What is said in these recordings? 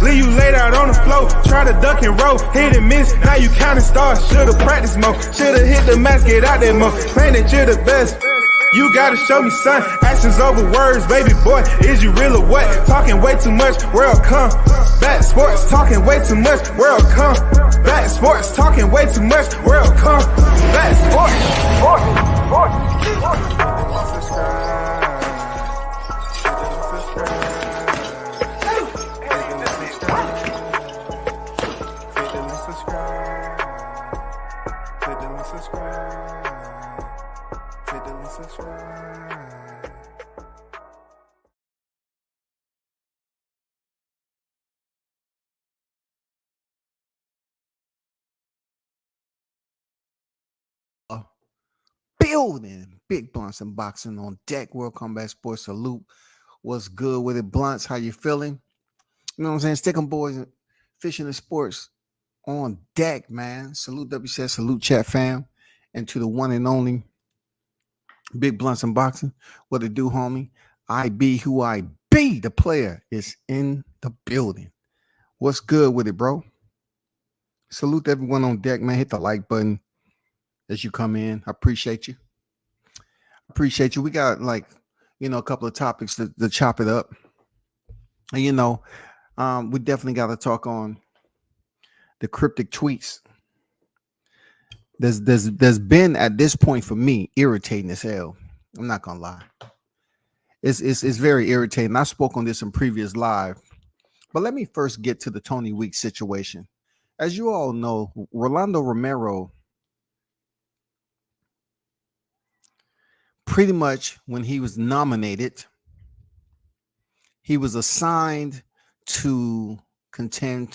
Leave you laid out on the floor. Try to duck and roll. Hit and miss. Now you counting stars. Should've practiced more. Should've hit the mask. Get out there more. Claim that you're the best. You gotta show me, son. Actions over words, baby boy. Is you real or what? Talking way too much, world come. Back sports, talking way too much, world come. Back sports, talking way too much, world come. Back Building Big Blunts and Boxing on deck. World Combat Sports Salute. What's good with it, Blunts? How you feeling? You know what I'm saying? Stick 'em boys and fishing and sports on deck, man. Salute WCS, salute chat fam, and to the one and only Big Blunts and Boxing. What it do, homie? I be who I be. The player is in the building. What's good with it, bro? Salute everyone on deck, man. Hit the like button as you come in. I appreciate you. We got a couple of topics to chop it up. And we definitely got to talk on the cryptic tweets. There's been at this point for me irritating as hell. I'm not gonna lie. It's very irritating. I spoke on this in previous live, but let me first get to the Toney Week situation. As you all know, Rolando Romero, pretty much when he was nominated, he was assigned to contend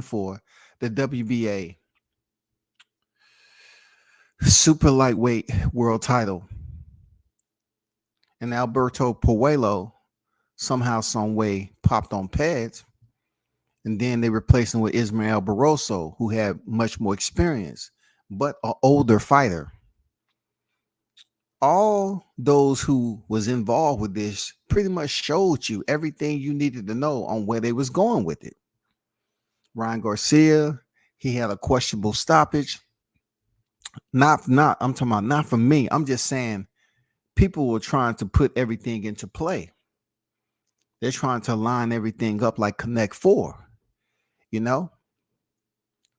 for the WBA super lightweight world title. And Alberto Puello somehow, some way popped on pads. And then they replaced him with Ismael Barroso, who had much more experience, but an older fighter. All those who was involved with this pretty much showed you everything you needed to know on where they was going with it. Ryan Garcia, he had a questionable stoppage. I'm talking about not from me. I'm just saying people were trying to put everything into play. They're trying to line everything up like Connect 4,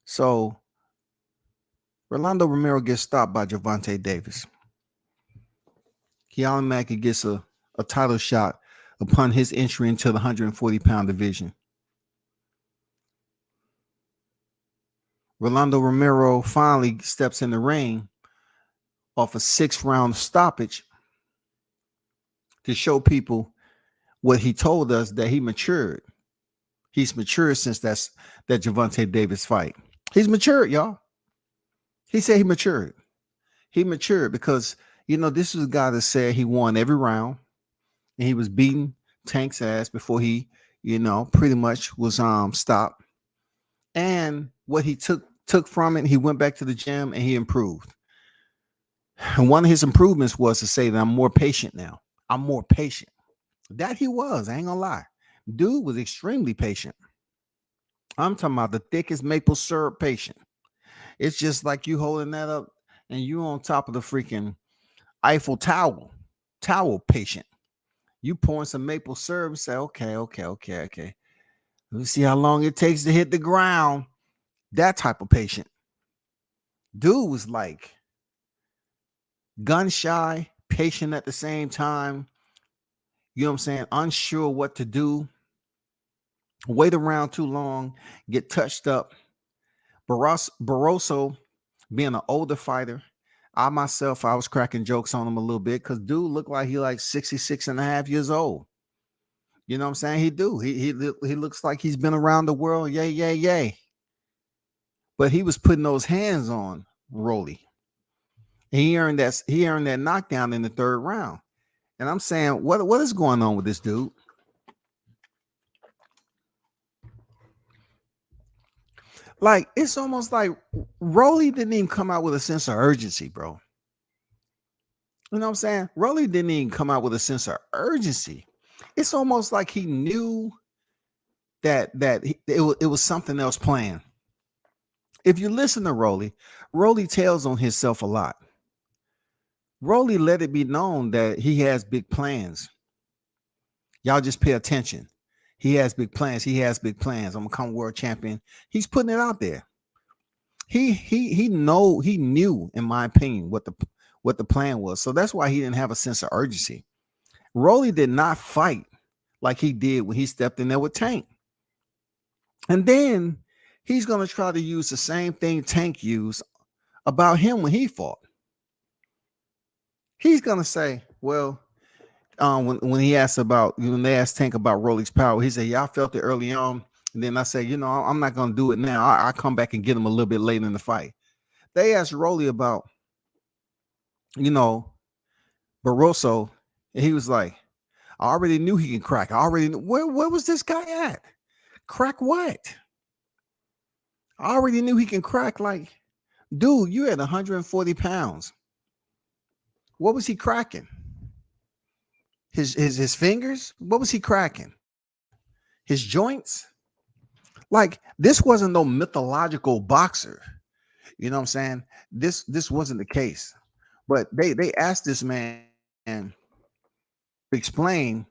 So Rolando Romero gets stopped by Gervonta Davis. He automatically gets a title shot upon his entry into the 140-pound division. Rolando Romero finally steps in the ring off a 6-round stoppage to show people what he told us, that he matured. He's matured since that Gervonta Davis fight. He's matured, y'all. He said he matured. He matured because, this is a guy that said he won every round and he was beating Tank's ass before he, pretty much was stopped. And what he took from it, he went back to the gym and he improved. And one of his improvements was to say that I'm more patient now. I'm more patient. That he was, I ain't gonna lie. Dude was extremely patient. I'm talking about the thickest maple syrup patient. It's just like you holding that up and you on top of the freaking Eiffel Tower patient. You pouring some maple syrup and say, okay. Let me see how long it takes to hit the ground. That type of patient. Dude was like gun shy, patient at the same time. You know what I'm saying? Unsure what to do. Wait around too long. Get touched up. Barroso, being an older fighter, I was cracking jokes on him a little bit because dude looked like he like 66 and a half years old. You know what I'm saying? He do. He looks like he's been around the world. Yay. But he was putting those hands on Rolly. He earned that knockdown in the 3rd round. And I'm saying, what is going on with this dude? Like, it's almost like Rolly didn't even come out with a sense of urgency, bro. You know what I'm saying? Rolly didn't even come out with a sense of urgency. It's almost like he knew it was something else planned. If you listen to Rolly tells on himself a lot. Rolly let it be known that he has big plans. Y'all just pay attention. He has big plans. He has big plans. I'm gonna come world champion. He's putting it out there. He knew, in my opinion, what the plan was. So that's why he didn't have a sense of urgency. Rolly did not fight like he did when he stepped in there with Tank. And then he's gonna try to use the same thing Tank used about him when he fought. He's gonna say, well, when he asked when they asked Tank about Rolly's power, he said, "Yeah, I felt it early on." And then I said, I'm not gonna do it now. I come back and get him a little bit later in the fight. They asked Rolly about, Barroso, and he was like, "I already knew he can crack. I already knew." Where was this guy at? Crack what? I already knew he can crack. Like, dude, you had 140 pounds. What was he cracking? His fingers? What was he cracking? His joints? Like, this wasn't no mythological boxer. You know what I'm saying? This wasn't the case. But they asked this man to explain,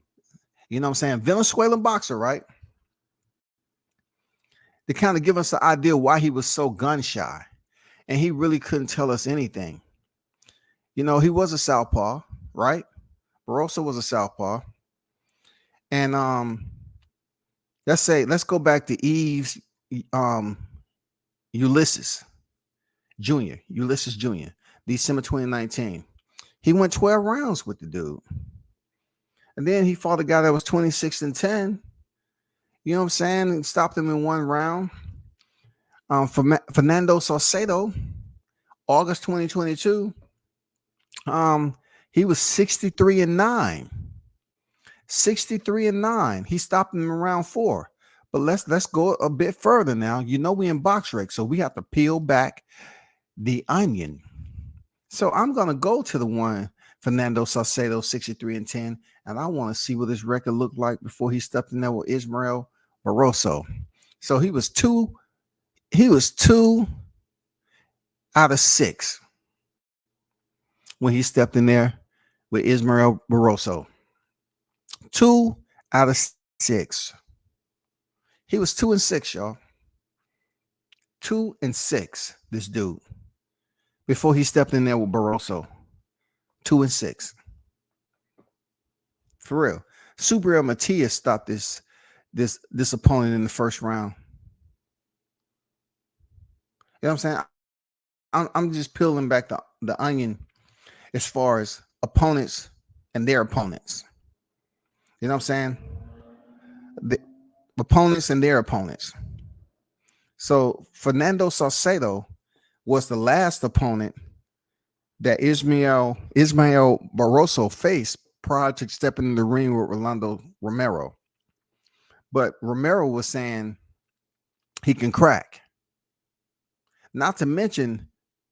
you know what I'm saying, Venezuelan boxer, right? To kind of give us the idea why he was so gun shy. And he really couldn't tell us anything. He was a southpaw, right? Barroso was a southpaw. And let's go back to Eve's Ulysses Jr., December 2019. He went 12 rounds with the dude. And then he fought a guy that was 26-10. You know what I'm saying? And stopped him in one round. Fernando Saucedo, August 2022. He was 63-9. 63-9. He stopped him in round 4. But let's go a bit further now. We in box rec, so we have to peel back the onion. So I'm gonna go to the one Fernando Saucedo, 63-10, and I want to see what his record looked like before he stepped in there with Ismael Barroso. So he was two out of 6 when he stepped in there with Ismael Barroso. 2 out of 6. He was 2-6, y'all. 2-6, this dude. Before he stepped in there with Barroso. 2-6. For real. Subriel Matias stopped this opponent in the first round. You know what I'm saying? I'm just peeling back the onion as far as opponents and their opponents. You know what I'm saying? The opponents and their opponents. So Fernando Saucedo was the last opponent that Ismael Barroso faced prior to stepping in the ring with Rolando Romero. But Romero was saying he can crack. Not to mention,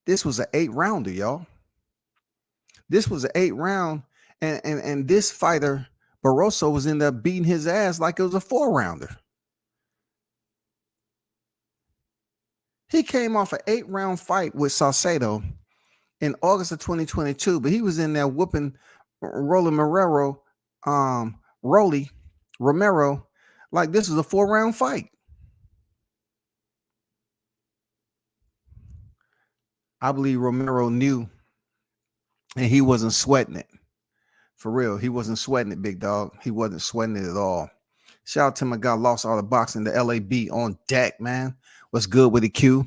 this was an 8-rounder, y'all. This was an 8-round, and this fighter, Barroso, was ended up beating his ass like it was a 4-rounder. He came off an 8-round fight with Saucedo in August of 2022, but he was in there whooping Rolly Romero like this was a 4-round fight. I believe Romero knew, and he wasn't sweating it. For real, he wasn't sweating it, big dog. He wasn't sweating it at all. Shout out to my guy, Lost All the Boxing, the LAB on deck, man. What's good with the Q?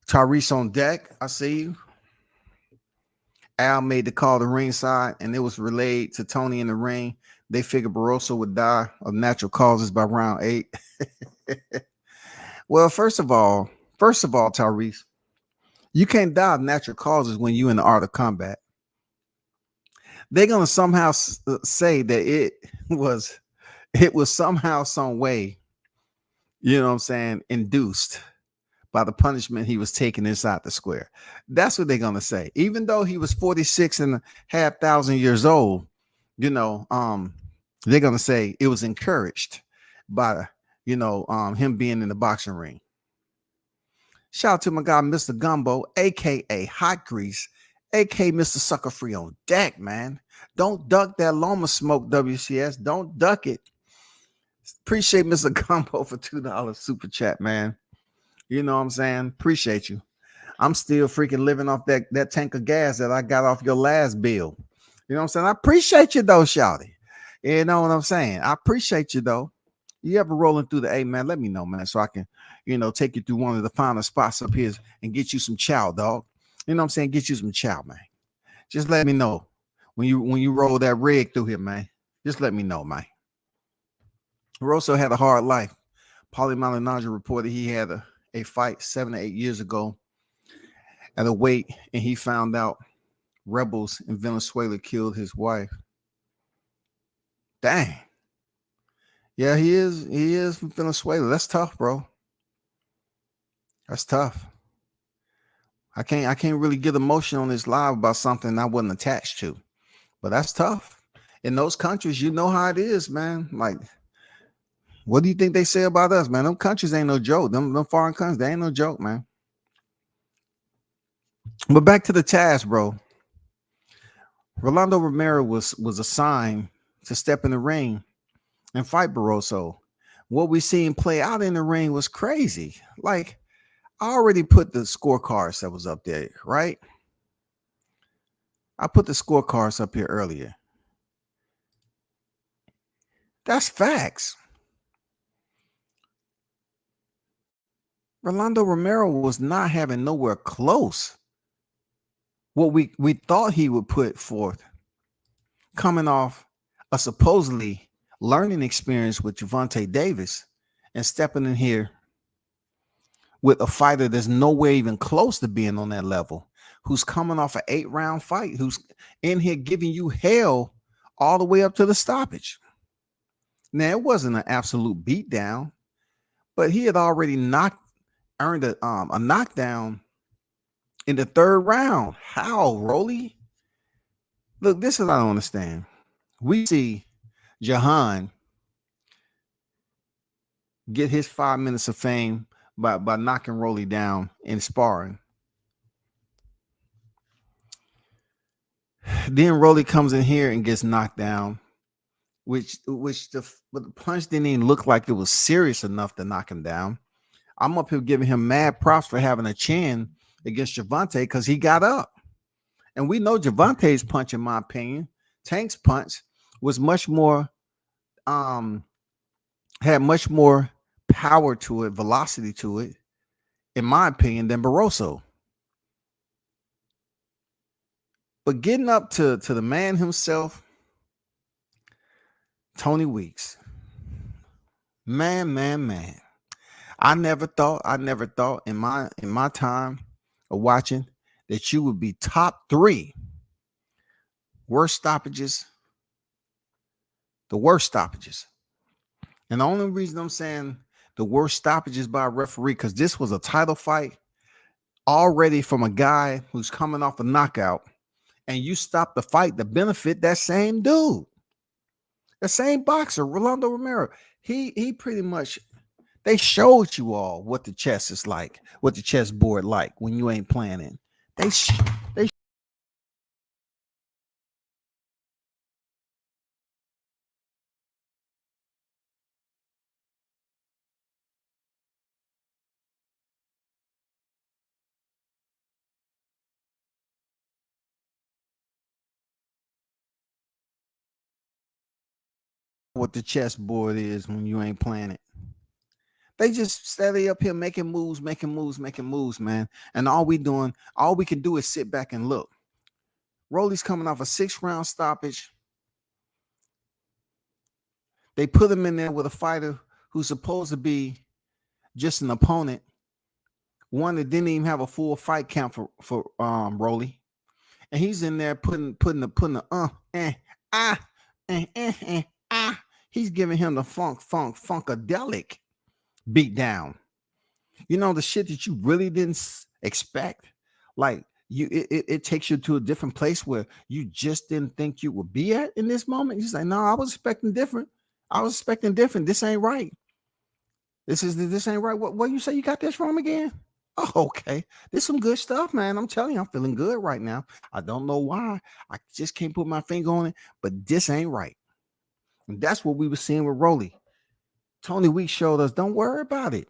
Tyrese on deck. I see you. Al made the call to ringside, and it was relayed to Toney in the ring. They figured Barroso would die of natural causes by round 8. Well, first of all, Tyrese, you can't die of natural causes when you're in the art of combat. They're gonna somehow say that it was somehow, some way, you know what I'm saying, induced by the punishment he was taking inside the square. That's what they're gonna say. Even though he was 46,500 years old, they're gonna say it was encouraged by him being in the boxing ring. Shout out to my guy, Mr. Gumbo, aka Hot Grease, aka Mr. Sucker Free on deck, man. Don't duck that Loma smoke, WCS. Don't duck it. Appreciate Mr. Gumbo for $2 super chat, man. You know what I'm saying? Appreciate you. I'm still freaking living off that tank of gas that I got off your last bill. You know what I'm saying? I appreciate you though, Shouty. You know what I'm saying? I appreciate you though. You ever rolling through the A, man? Let me know, man, so I can, take you through one of the final spots up here and get you some chow, dog. You know what I'm saying? Get you some chow, man. Just let me know when you roll that rig through here, man. Just let me know, man. Rosso had a hard life. Paulie Malignaggi reported he had a fight 7 to 8 years ago at a weight, and he found out rebels in Venezuela killed his wife. Dang. Yeah, he is from Venezuela. That's tough, bro. That's tough. I can't really get emotion on this live about something I wasn't attached to. But that's tough. In those countries, you know how it is, man. Like, what do you think they say about us, man? Them countries ain't no joke. Them foreign countries, they ain't no joke, man. But back to the task, bro. Rolando Romero was assigned to step in the ring and fight Barroso. What we seen play out in the ring was crazy. Like, I already put the scorecards that was up there, right? I put the scorecards up here earlier. That's facts. Rolando Romero was not having nowhere close what we thought he would put forth, coming off a supposedly learning experience with Gervonta Davis and stepping in here with a fighter that's nowhere even close to being on that level, who's coming off an 8-round fight, who's in here giving you hell all the way up to the stoppage. Now, it wasn't an absolute beatdown, but he had already earned a knockdown in the 3rd round. How, Rolly? Look, this is what I don't understand. We see Jahan get his 5 minutes of fame by knocking Rolly down in sparring. Then Rolly comes in here and gets knocked down, which the punch didn't even look like it was serious enough to knock him down. I'm up here giving him mad props for having a chin against Gervonta because he got up. And we know Gervonta's punch, in my opinion, Tank's punch, was much more, had much more power to it, velocity to it, in my opinion, than Barroso. But getting up to the man himself, Toney Weeks. Man. I never thought in my time of watching that you would be top 3 worst stoppages, the worst stoppages. And the only reason I'm saying the worst stoppages by a referee, because this was a title fight already from a guy who's coming off a knockout, and you stop the fight to benefit that same dude, the same boxer, Rolando Romero. He pretty much, they showed you all what the chess is like, what the chessboard like when you ain't playing it. They what the chessboard is when you ain't playing it. They just steady up here making moves, man. And all we can do is sit back and look. Rolly's coming off a 6-round stoppage. They put him in there with a fighter who's supposed to be just an opponent, one that didn't even have a full fight count for Rolly, and he's in there putting he's giving him the funkadelic beat down. You know, the shit that you really didn't expect. Like, it takes you to a different place where you just didn't think you would be at in this moment. You're like, no, I was expecting different. I was expecting different. This ain't right. This ain't right. What you say you got this from again? Oh, okay. This some good stuff, man. I'm telling you, I'm feeling good right now. I don't know why. I just can't put my finger on it, but this ain't right. And that's what we were seeing with Rolly. Toney Week showed us, don't worry about it.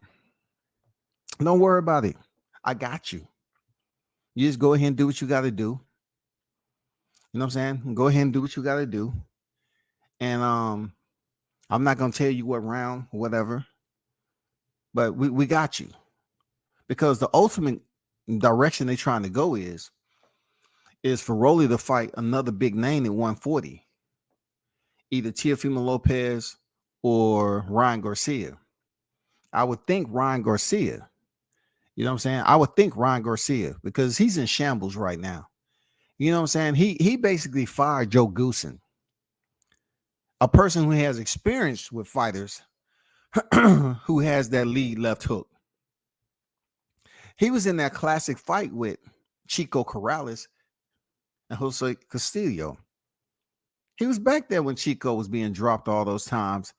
Don't worry about it. I got you. You just go ahead and do what you got to do. You know what I'm saying? Go ahead and do what you got to do. And I'm not gonna tell you what round, whatever, but we got you, because the ultimate direction they're trying to go is for Rolly to fight another big name at 140, either Teofimo Lopez or Ryan Garcia. I would think Ryan Garcia. You know what I'm saying? I would think Ryan Garcia, because he's in shambles right now. You know what I'm saying? He basically fired Joe Goosen, a person who has experience with fighters who has that lead left hook. He was in that classic fight with Chico Corrales and Jose Castillo. He was back there when Chico was being dropped all those times,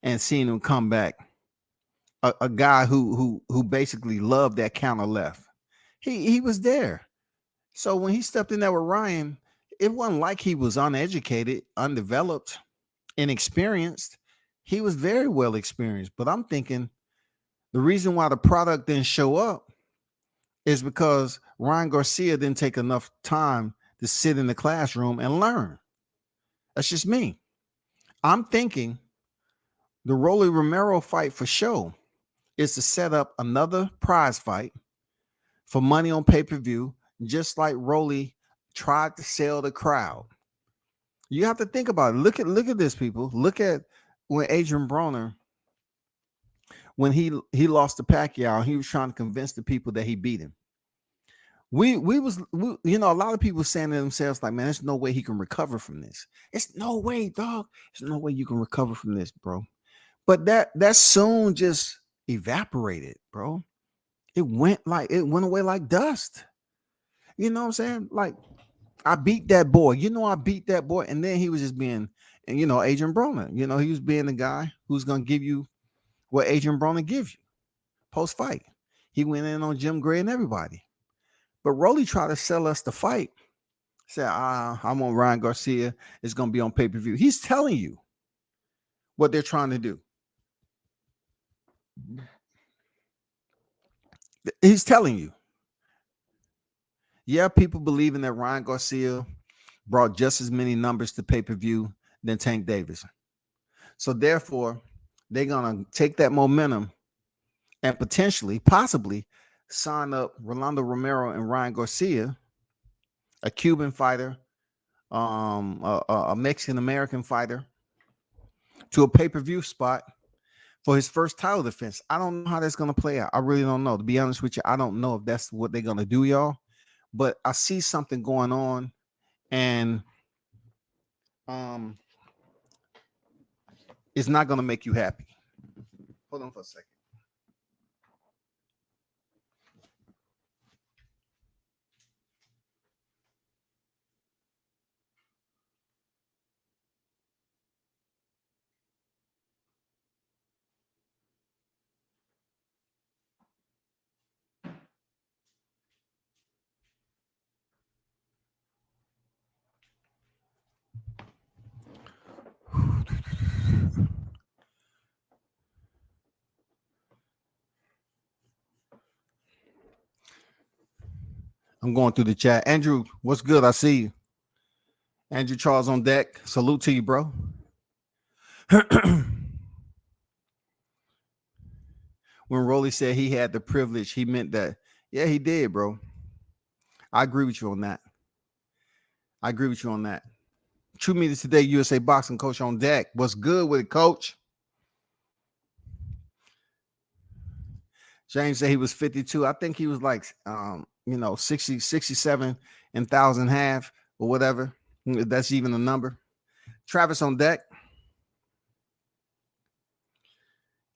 and seeing him come back. A guy who basically loved that counter left. He was there. So when he stepped in there with Ryan, it wasn't like he was uneducated, undeveloped, inexperienced. He was very well experienced. But I'm thinking the reason why the product didn't show up is because Ryan Garcia didn't take enough time to sit in the classroom and learn. That's just me. I'm thinking the Rolly Romero fight for show is to set up another prize fight for money on pay-per-view, just like Rolly tried to sell the crowd. You have to think about it. Look at this, people. Look at when Adrian Broner, when he lost to Pacquiao, he was trying to convince the people that he beat him. We you know, a lot of people saying to themselves like, man, there's no way he can recover from this. It's no way, dog. There's no way you can recover from this, bro. But that soon just evaporated, bro. It went away like dust. You know what I'm saying? Like, I beat that boy. You know, I beat that boy. And then he was just being, you know, Adrian Broner. You know, he was being the guy who's going to give you what Adrian Broner gives you post-fight. He went in on Jim Gray and everybody. But Rolly tried to sell us the fight. Said, I'm on Ryan Garcia. It's going to be on pay-per-view. He's telling you what they're trying to do. He's telling you. Yeah, people believing that Ryan Garcia brought just as many numbers to pay-per-view than Tank Davis. So therefore, they're going to take that momentum and potentially, possibly, sign up Rolando Romero and Ryan Garcia, a Cuban fighter, a Mexican-American fighter, to a pay-per-view spot for his first title defense. I don't know how that's going to play out. I really don't know. To be honest with you, I don't know if that's what they're going to do, y'all. But I see something going on, and it's not going to make you happy. Hold on for a second. I'm going through the chat. Andrew, what's good? I see you. Andrew Charles on deck. Salute to you, bro. When Rolly said he had the privilege, he meant that. Yeah, he did, bro. I agree with you on that. True Media Today, USA Boxing Coach on deck. What's good with it, Coach? James said he was 52. I think he was like, 60, 67 and 1,000 half or whatever. That's even a number. Travis on deck.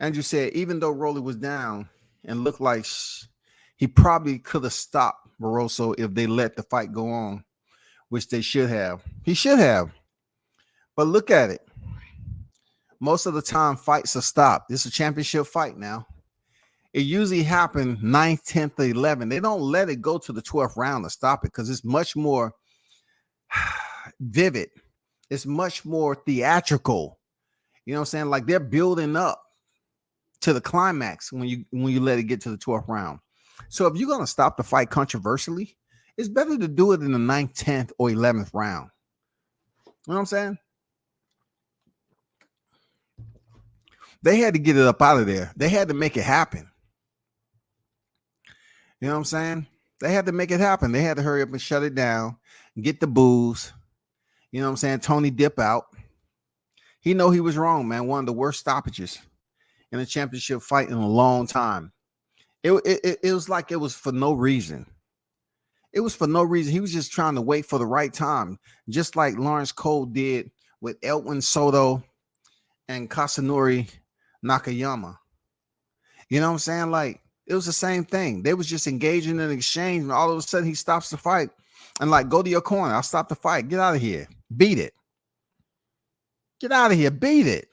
Andrew said, even though Rolly was down and looked like he probably could have stopped Barroso if they let the fight go on, which they should have. He should have. But look at it. Most of the time, fights are stopped. This is a championship fight now. It usually happens 9th, 10th, 11th. They don't let it go to the 12th round to stop it because it's much more vivid. It's much more theatrical. You know what I'm saying? Like they're building up to the climax when you let it get to the 12th round. So if you're going to stop the fight controversially, it's better to do it in the 9th, 10th, or 11th round. You know what I'm saying? They had to get it up out of there. They had to make it happen. You know what I'm saying? They had to make it happen. They had to hurry up and shut it down, get the booze. You know what I'm saying? Toney dip out. He know he was wrong, man. One of the worst stoppages in a championship fight in a long time. It was like it was for no reason. It was for no reason. He was just trying to wait for the right time, just like Lawrence Cole did with Elton Soto and Kasunori Nakayama. You know what I'm saying? Like, it was the same thing. They was just engaging in an exchange, and all of a sudden he stops the fight and like, go to your corner. I'll stop the fight. Get out of here. Beat it. Get out of here. Beat it.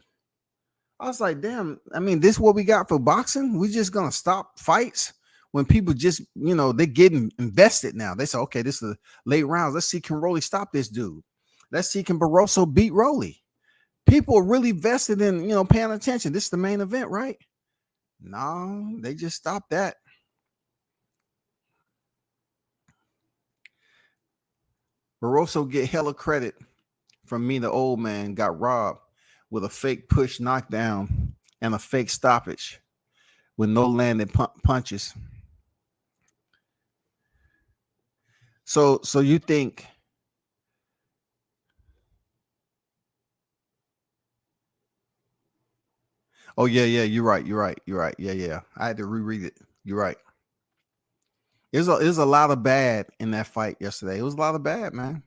I was like, damn, I mean, this is what we got for boxing? We just gonna stop fights when people just, they're getting invested now. They say, okay, this is the late rounds. Let's see, can Rolly stop this dude? Let's see, can Barroso beat Rolly? People are really vested in, paying attention. This is the main event, right? No, they just stopped that. Barroso get hella credit from me, the old man, got robbed with a fake push knockdown and a fake stoppage with no landing punches. So you think oh yeah, you're right. Yeah. I had to reread it. You're right. There's a lot of bad in that fight yesterday. It was a lot of bad, man.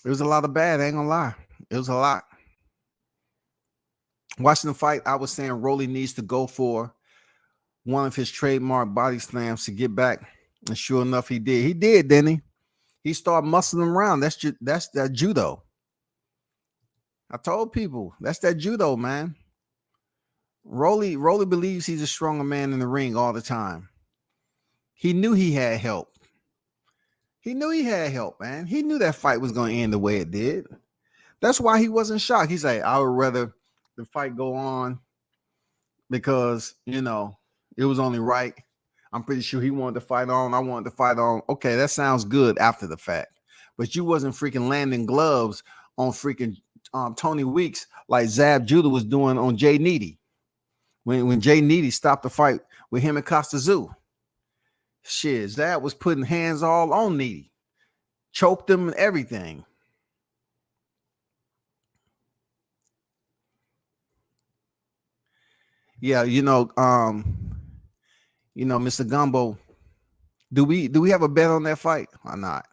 It was a lot of bad. I ain't gonna lie. It was a lot. Watching the fight, I was saying Rolly needs to go for one of his trademark body slams to get back. And sure enough, he did. He did, didn't he? He started muscling around. That's that judo. I told people that's that judo, man. Rolly believes he's a stronger man in the ring all the time. He knew he had help. He knew he had help, man. He knew that fight was going to end the way it did. That's why he wasn't shocked. He's like, I would rather the fight go on because, it was only right. I'm pretty sure he wanted to fight on. I wanted to fight on. Okay, that sounds good after the fact. But you wasn't freaking landing gloves on freaking Toney Weeks like Zab Judah was doing on Jay Needy. When Jay Needy stopped the fight with him and Costa Zoo. Shit, Zab was putting hands all on Needy. Choked him and everything. Yeah, Mr. Gumbo, do we have a bet on that fight or not?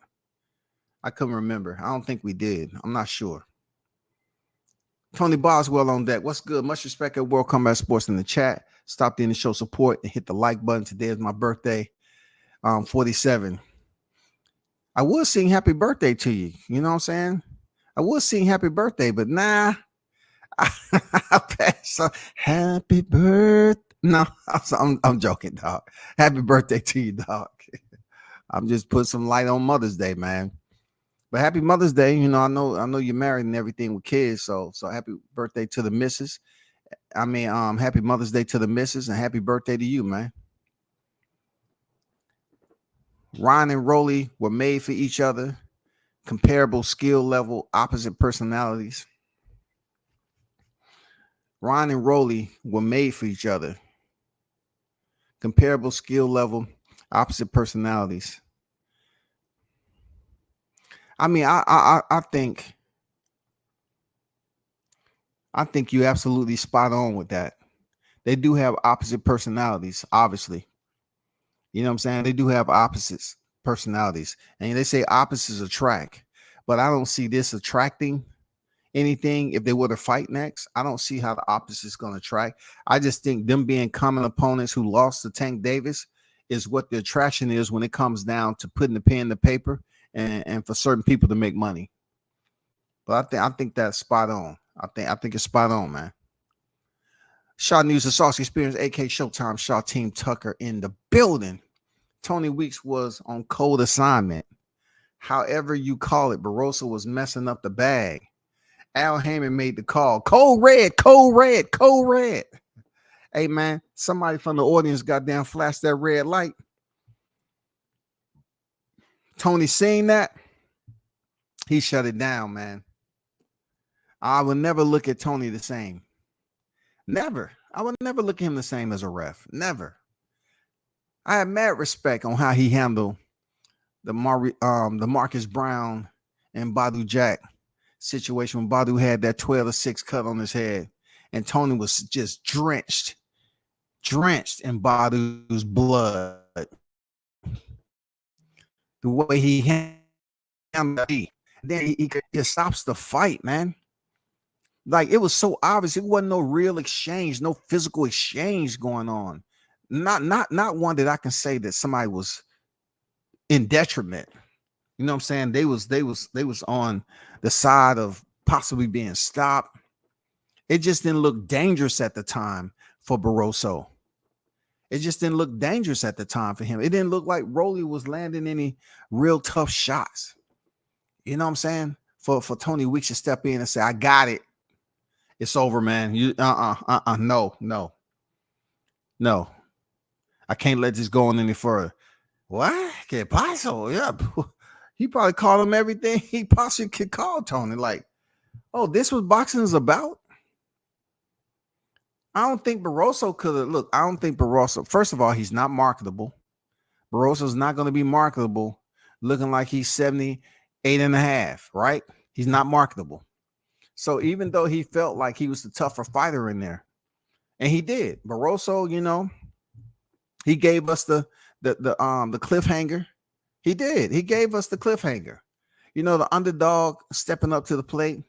I couldn't remember. I don't think we did. I'm not sure. Tony Boswell on deck. What's good? Much respect at World Combat Sports in the chat. Stop in to show support and hit the like button. Today is my birthday. 47. I would sing happy birthday to you. You know what I'm saying? I would sing happy birthday, but nah. I pass on happy birthday. No, I'm joking, dog. Happy birthday to you, dog. I'm just putting some light on Mother's Day, man. But happy Mother's Day. I know you're married and everything with kids. So happy birthday to the missus. Happy Mother's Day to the missus and happy birthday to you, man. Ron and Rolly were made for each other. Comparable skill level, opposite personalities. Ron and Rolly were made for each other. Comparable skill level, opposite personalities. I think you're absolutely spot on with that. They do have opposite personalities, obviously. You know what I'm saying? They do have opposites personalities. And they say opposites attract. But I don't see this attracting anything. If they were to fight next, I don't see how the opposites going to attract. I just think them being common opponents who lost to Tank Davis is what the attraction is when it comes down to putting the pen to paper and for certain people to make money. But I think that's spot on. I think it's spot on, man. Shaw News, the Sauce Experience, AK Showtime, Shaw Team Tucker in the building. Toney Weeks was on cold assignment. However you call it, Barroso was messing up the bag. Al Heyman made the call. Cold red, cold red, cold red. Hey, man, somebody from the audience goddamn flashed that red light. Toney seen that. He shut it down, man. I would never look at Toney the same. Never. I would never look at him the same as a ref. Never. I have mad respect on how he handled the Marcus Brown and Badu Jack situation when Badu had that 12-6 cut on his head and Toney was just drenched in Badu's blood. The way he handled it, then he stops the fight, man. Like, it was so obvious. It wasn't no real exchange, no physical exchange going on. Not one that I can say that somebody was in detriment. You know what I'm saying? They was on the side of possibly being stopped. It just didn't look dangerous at the time for Barroso. It just didn't look dangerous at the time for him. It didn't look like Rolly was landing any real tough shots. You know what I'm saying? For Toney Weeks to step in and say, I got it. It's over, man. You no. I can't let this go on any further. What? Que paso? Yeah. He probably called him everything he possibly could call Toney. Like, oh, this was boxing is about? I don't think Barroso could have. Look, I don't think Barroso, first of all, he's not marketable. Barroso's not going to be marketable looking like he's 78.5, right? He's not marketable. So even though he felt like he was the tougher fighter in there, and he did, Barroso, you know, he gave us the cliffhanger. He did. He gave us the cliffhanger. You know, the underdog stepping up to the plate.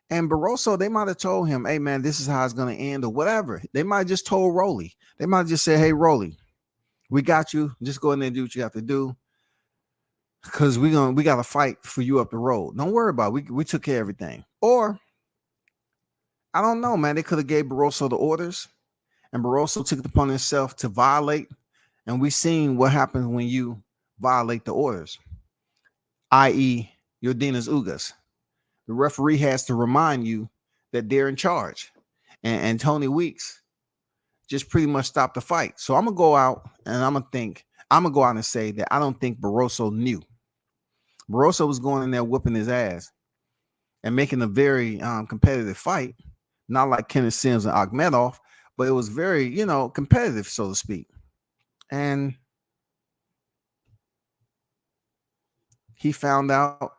And Barroso, they might have told him, hey, man, this is how it's going to end or whatever. They might have just told Rolly. They might have just said, hey, Rolly, we got you. Just go in there and do what you have to do. Because we got to fight for you up the road. Don't worry about it. We took care of everything. Or, I don't know, man. They could have gave Barroso the orders. And Barroso took it upon himself to violate. And we seen what happens when you violate the orders, i.e. Yordenas Ugas. The referee has to remind you that they're in charge. And Toney Weeks just pretty much stopped the fight. So I'm going to go out and I'm going to go out and say that I don't think Barroso knew. Barroso was going in there whooping his ass and making a very competitive fight. Not like Kenneth Sims and Akhmedov, but it was very, you know, competitive, so to speak. And he found out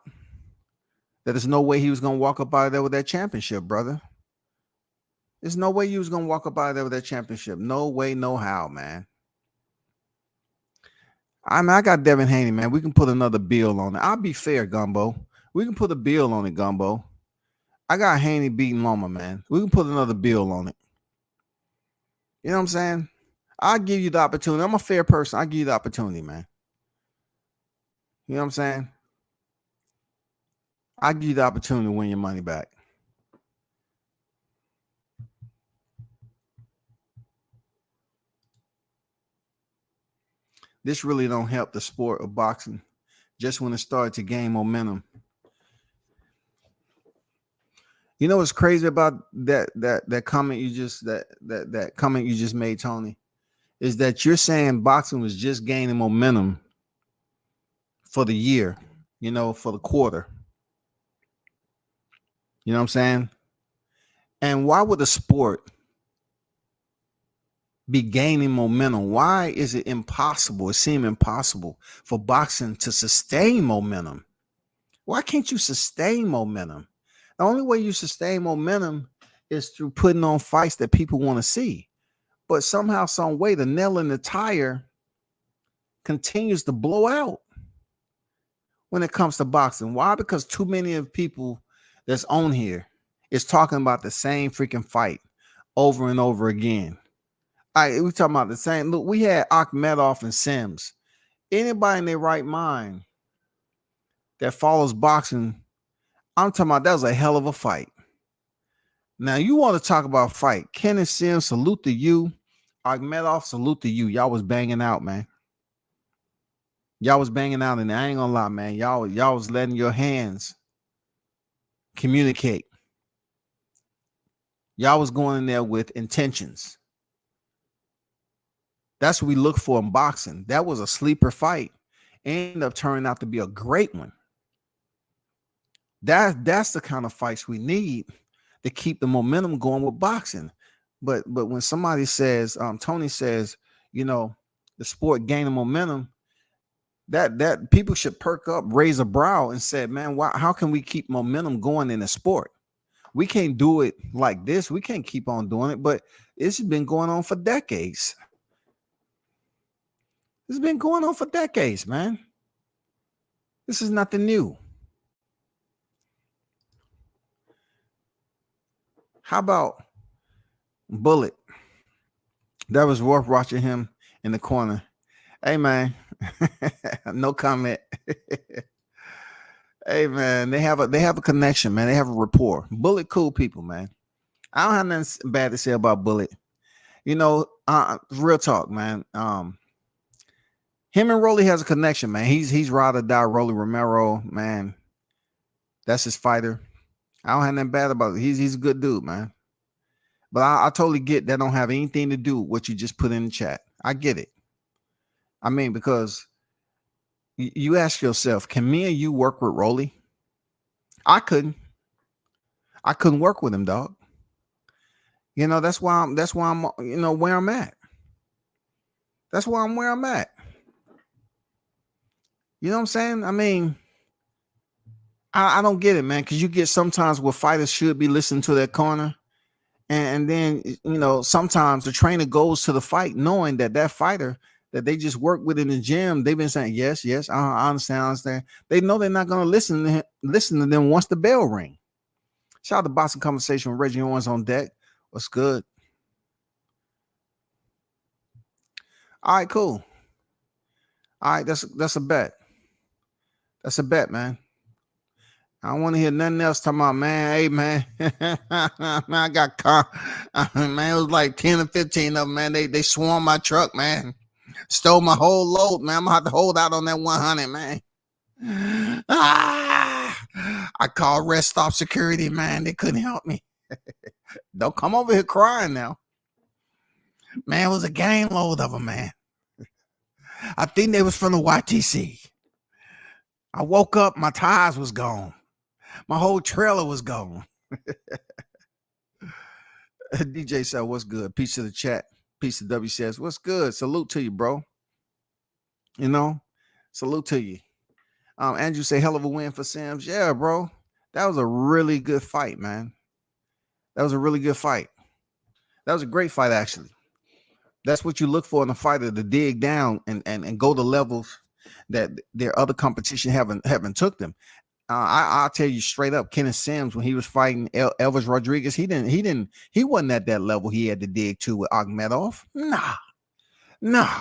that there's no way he was going to walk up out of there with that championship, brother. There's no way you was going to walk up out of there with that championship. No way, no how, man. I mean, I got Devin Haney, man. We can put another bill on it. I'll be fair, Gumbo. We can put a bill on it, Gumbo. I got Haney beating Loma, man. We can put another bill on it. You know what I'm saying? I'll give you the opportunity. I'm a fair person. I'll give you the opportunity, man. You know what I'm saying? I'll give you the opportunity to win your money back. This really don't help the sport of boxing just when it started to gain momentum. You know what's crazy about that comment you just that comment you just made, Toney, is that you're saying boxing was just gaining momentum for the year, you know, for the quarter. You know what I'm saying? And why would the sport be gaining momentum? Why is it impossible? It seems impossible for boxing to sustain momentum. Why can't you sustain momentum? The only way you sustain momentum is through putting on fights that people want to see. But somehow, some way, the nail in the tire continues to blow out when it comes to boxing. Why? Because too many of people that's on here is talking about the same freaking fight over and over again. We talking about the same. Look, we had Akhmedov and Sims. Anybody in their right mind that follows boxing, I'm talking about that was a hell of a fight. Now you want to talk about fight? Kenneth Sims, salute to you. Akhmedov, salute to you. Y'all was banging out, man. Y'all was banging out, and I ain't gonna lie, man. Y'all was letting your hands communicate. Y'all was going in there with intentions. That's what we look for in boxing. That was a sleeper fight. Ended up turning out to be a great one. That's the kind of fights we need to keep the momentum going with boxing. But when somebody says, Toney says, the sport gaining momentum, that people should perk up, raise a brow, and say, man, how can we keep momentum going in the sport? We can't do it like this. We can't keep on doing it, but it's been going on for decades. It's been going on for decades, man. This is nothing new. How about Bullet? That was worth watching him in the corner. Hey, man, no comment. Hey, man, they have a connection, man. They have a rapport. Bullet, cool people, man. I don't have nothing bad to say about Bullet. Real talk, man. Him and Rolly has a connection, man. He's ride or die. Rolly Romero, man. That's his fighter. I don't have nothing bad about it. He's a good dude, man. But I totally get that don't have anything to do with what you just put in the chat. I get it. I mean, because you ask yourself, can me and you work with Rolly? I couldn't work with him, dog. That's why I'm where I'm at. That's why I'm where I'm at. You know what I'm saying? I mean, I don't get it, man, because you get sometimes where fighters should be listening to their corner. And then, sometimes the trainer goes to the fight knowing that fighter that they just work with in the gym, they've been saying, yes, I understand. They know they're not going to listen to them once the bell ring. Shout out to Boxing Conversation with Reggie Owens on deck. What's good? All right, cool. All right, that's a bet. That's a bet, man. I don't want to hear nothing else talking about, man. Hey, man, I got caught. Man, it was like 10 or 15 of them, man. They swarmed my truck, man. Stole my whole load, man. I'm going to have to hold out on that 100, man. I called Rest Stop Security, man. They couldn't help me. Don't come over here crying now. Man, it was a gang load of them, man. I think they was from the YTC. I woke up, my tires was gone. My whole trailer was gone. DJ said, what's good? Peace to the chat. Peace to W says, what's good? Salute to you, bro. Salute to you. Andrew say, hell of a win for Sims. Yeah, bro. That was a really good fight, man. That was a really good fight. That was a great fight, actually. That's what you look for in a fighter, to dig down and go to levels that their other competition haven't took them. I'll tell you straight up, Kenneth Sims, when he was fighting Elvis Rodriguez, he wasn't at that level he had to dig to with Akhmedov. Nah.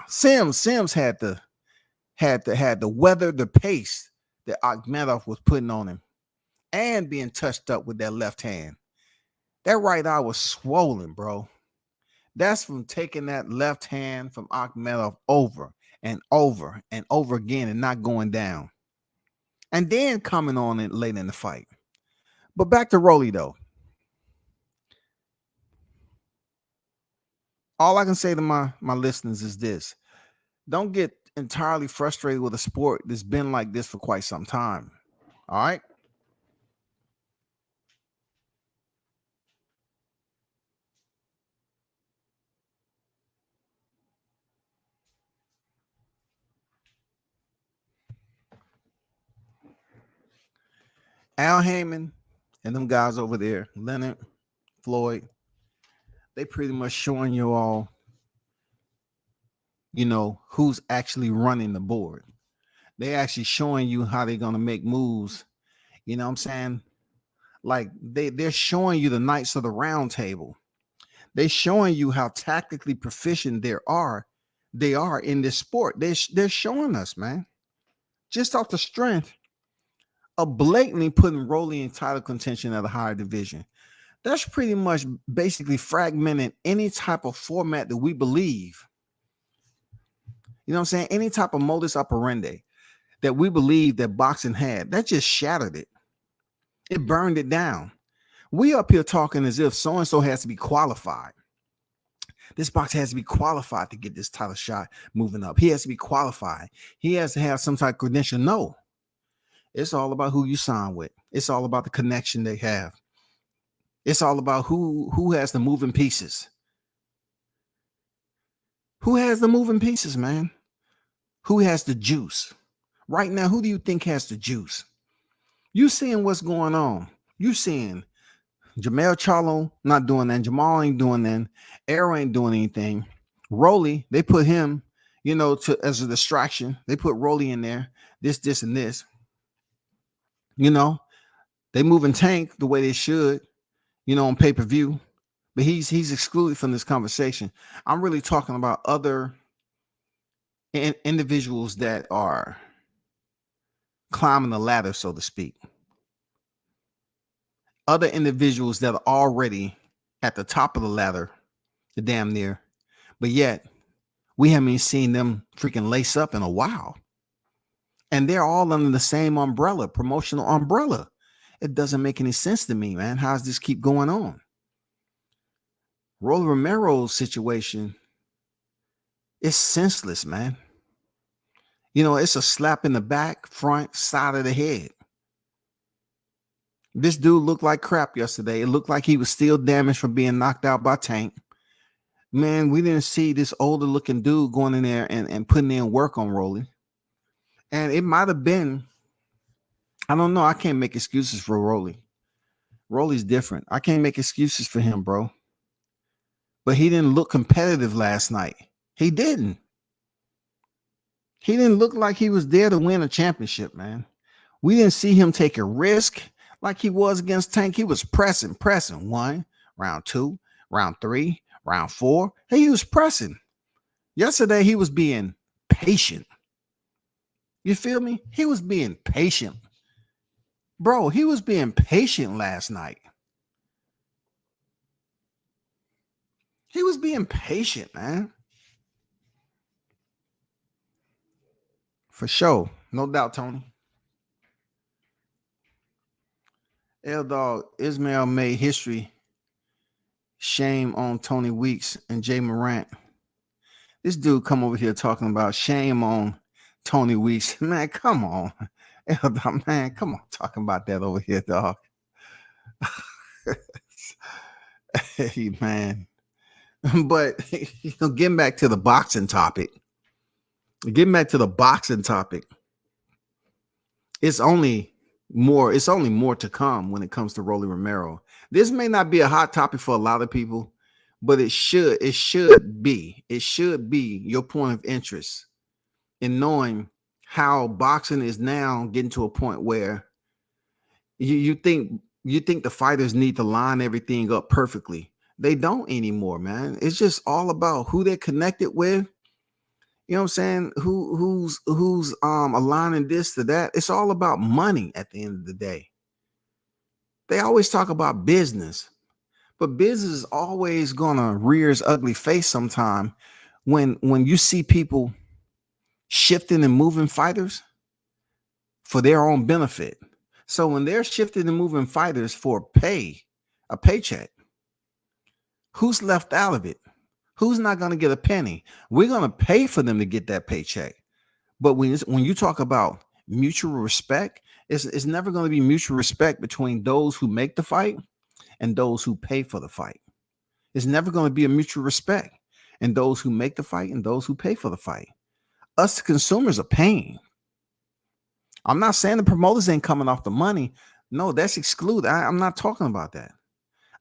Sims had to weather the pace that Akhmedov was putting on him and being touched up with that left hand. That right eye was swollen, bro. That's from taking that left hand from Akhmedov over and over and over again and not going down. And then coming on it late in the fight. But back to Rolly, though. All I can say to my listeners is this. Don't get entirely frustrated with a sport that's been like this for quite some time. All right? Al Heyman and them guys over there, Leonard, Floyd, they pretty much showing you all, who's actually running the board. They actually showing you how they're going to make moves. You know what I'm saying? Like they're showing you the Knights of the Round Table. They showing you how tactically proficient they are in this sport. They're showing us, man, just off the strength of blatantly putting Rolly in title contention at a higher division. That's pretty much basically fragmenting any type of format that we believe. You know what I'm saying? Any type of modus operandi that we believe that boxing had, that just shattered it. It burned it down. We up here talking as if so-and-so has to be qualified. This boxer has to be qualified to get this title shot moving up. He has to be qualified. He has to have some type of credential. No, it's all about who you sign with. It's all about the connection they have. It's all about who has the moving pieces. Who has the moving pieces, man? Who has the juice? Right now, who do you think has the juice? You seeing what's going on. You seeing Jamel Charlo not doing that. Jamal ain't doing that. Arrow ain't doing anything. Rolly, they put him, as a distraction. They put Rolly in there. This, and this. They moving Tank the way they should, on pay-per-view. But he's excluded from this conversation. I'm really talking about other individuals that are climbing the ladder, so to speak. Other individuals that are already at the top of the ladder, the damn near, but yet we haven't seen them freaking lace up in a while. And they're all under the same umbrella, promotional umbrella. It doesn't make any sense to me, man. How does this keep going on? Rolly Romero's situation is senseless, man. It's a slap in the back, front, side of the head. This dude looked like crap yesterday. It looked like he was still damaged from being knocked out by Tank. Man, we didn't see this older looking dude going in there and putting in work on Rolly. And it might have been, I don't know. I can't make excuses for Rolly. Rolly's different. I can't make excuses for him, bro. But he didn't look competitive last night. He didn't. He didn't look like he was there to win a championship, man. We didn't see him take a risk like he was against Tank. He was pressing. 1, round 2, round 3, round 4. He was pressing. Yesterday, he was being patient. You feel me? He was being patient. Bro, he was being patient last night. He was being patient, man. For sure. No doubt, Toney. L-Dog, Ismail made history. Shame on Tony Weeks and Jay Morant. This dude come over here talking about shame on Tony Weeks. Man, come on. L-Dog, man, come on. Talking about that over here, dog. Hey, man. But getting back to the boxing topic. It's only more to come when it comes to Rolly Romero. This may not be a hot topic for a lot of people, but it should be your point of interest in knowing how boxing is now getting to a point where you think the fighters need to line everything up perfectly. They don't anymore, man. It's just all about who they're connected with. You know what I'm saying? Who's aligning this to that? It's all about money at the end of the day. They always talk about business, but business is always gonna rear its ugly face sometime when you see people shifting and moving fighters for their own benefit. So when they're shifting and moving fighters for a paycheck, who's left out of it? Who's not going to get a penny? We're going to pay for them to get that paycheck. But when you talk about mutual respect, it's never going to be mutual respect between those who make the fight and those who pay for the fight. It's never going to be a mutual respect in those who make the fight and those who pay for the fight. Us the consumers are paying. I'm not saying the promoters ain't coming off the money. No, that's excluded. I'm not talking about that.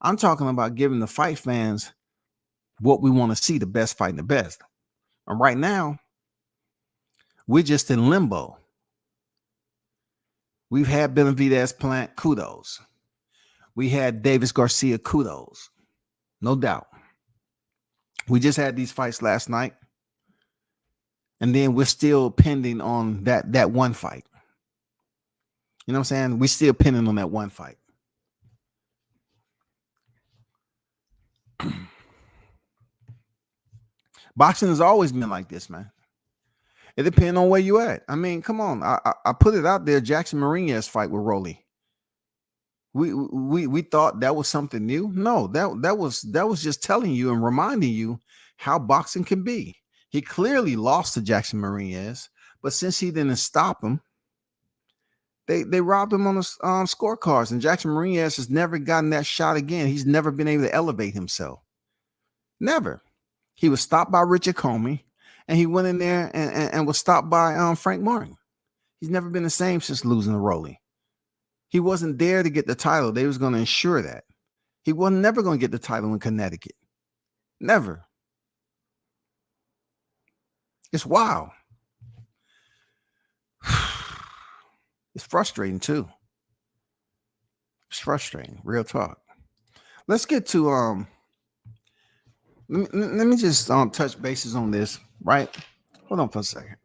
I'm talking about giving the fight fans what we want to see, the best fighting the best. And right now, we're just in limbo. We've had Benavidez Plant, kudos. We had Davis Garcia, kudos. No doubt. We just had these fights last night, and then we're still pending on that one fight. You know what I'm saying? We're still pending on that one fight. Boxing has always been like this, man. It depends on where you at. I mean, come on. I put it out there. Jackson Mariñez fight with Rolly. We thought that was something new. No, that was just telling you and reminding you how boxing can be. He clearly lost to Jackson Mariñez, but since he didn't stop him, they robbed him on the scorecards. And Jackson Mariñez has never gotten that shot again. He's never been able to elevate himself. Never. He was stopped by Richard Comey, and he went in there and was stopped by Frank Martin. He's never been the same since losing to Rolly. He wasn't there to get the title. They was going to ensure that. He was never going to get the title in Connecticut. Never. It's wild. It's frustrating too. It's frustrating. Real talk. Let's get to let me just touch bases on this, right? Hold on for a second.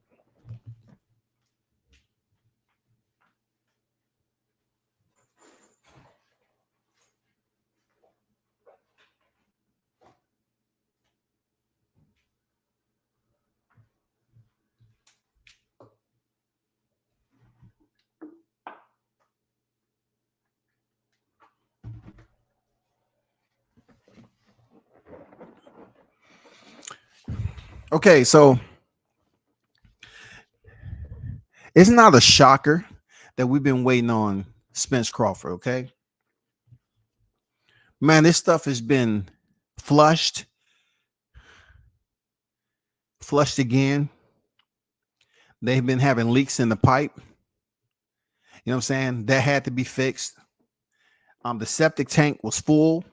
Okay, so it's not a shocker that we've been waiting on Spence Crawford, okay? Man, this stuff has been flushed again. They've been having leaks in the pipe. You know what I'm saying? That had to be fixed. The septic tank was full.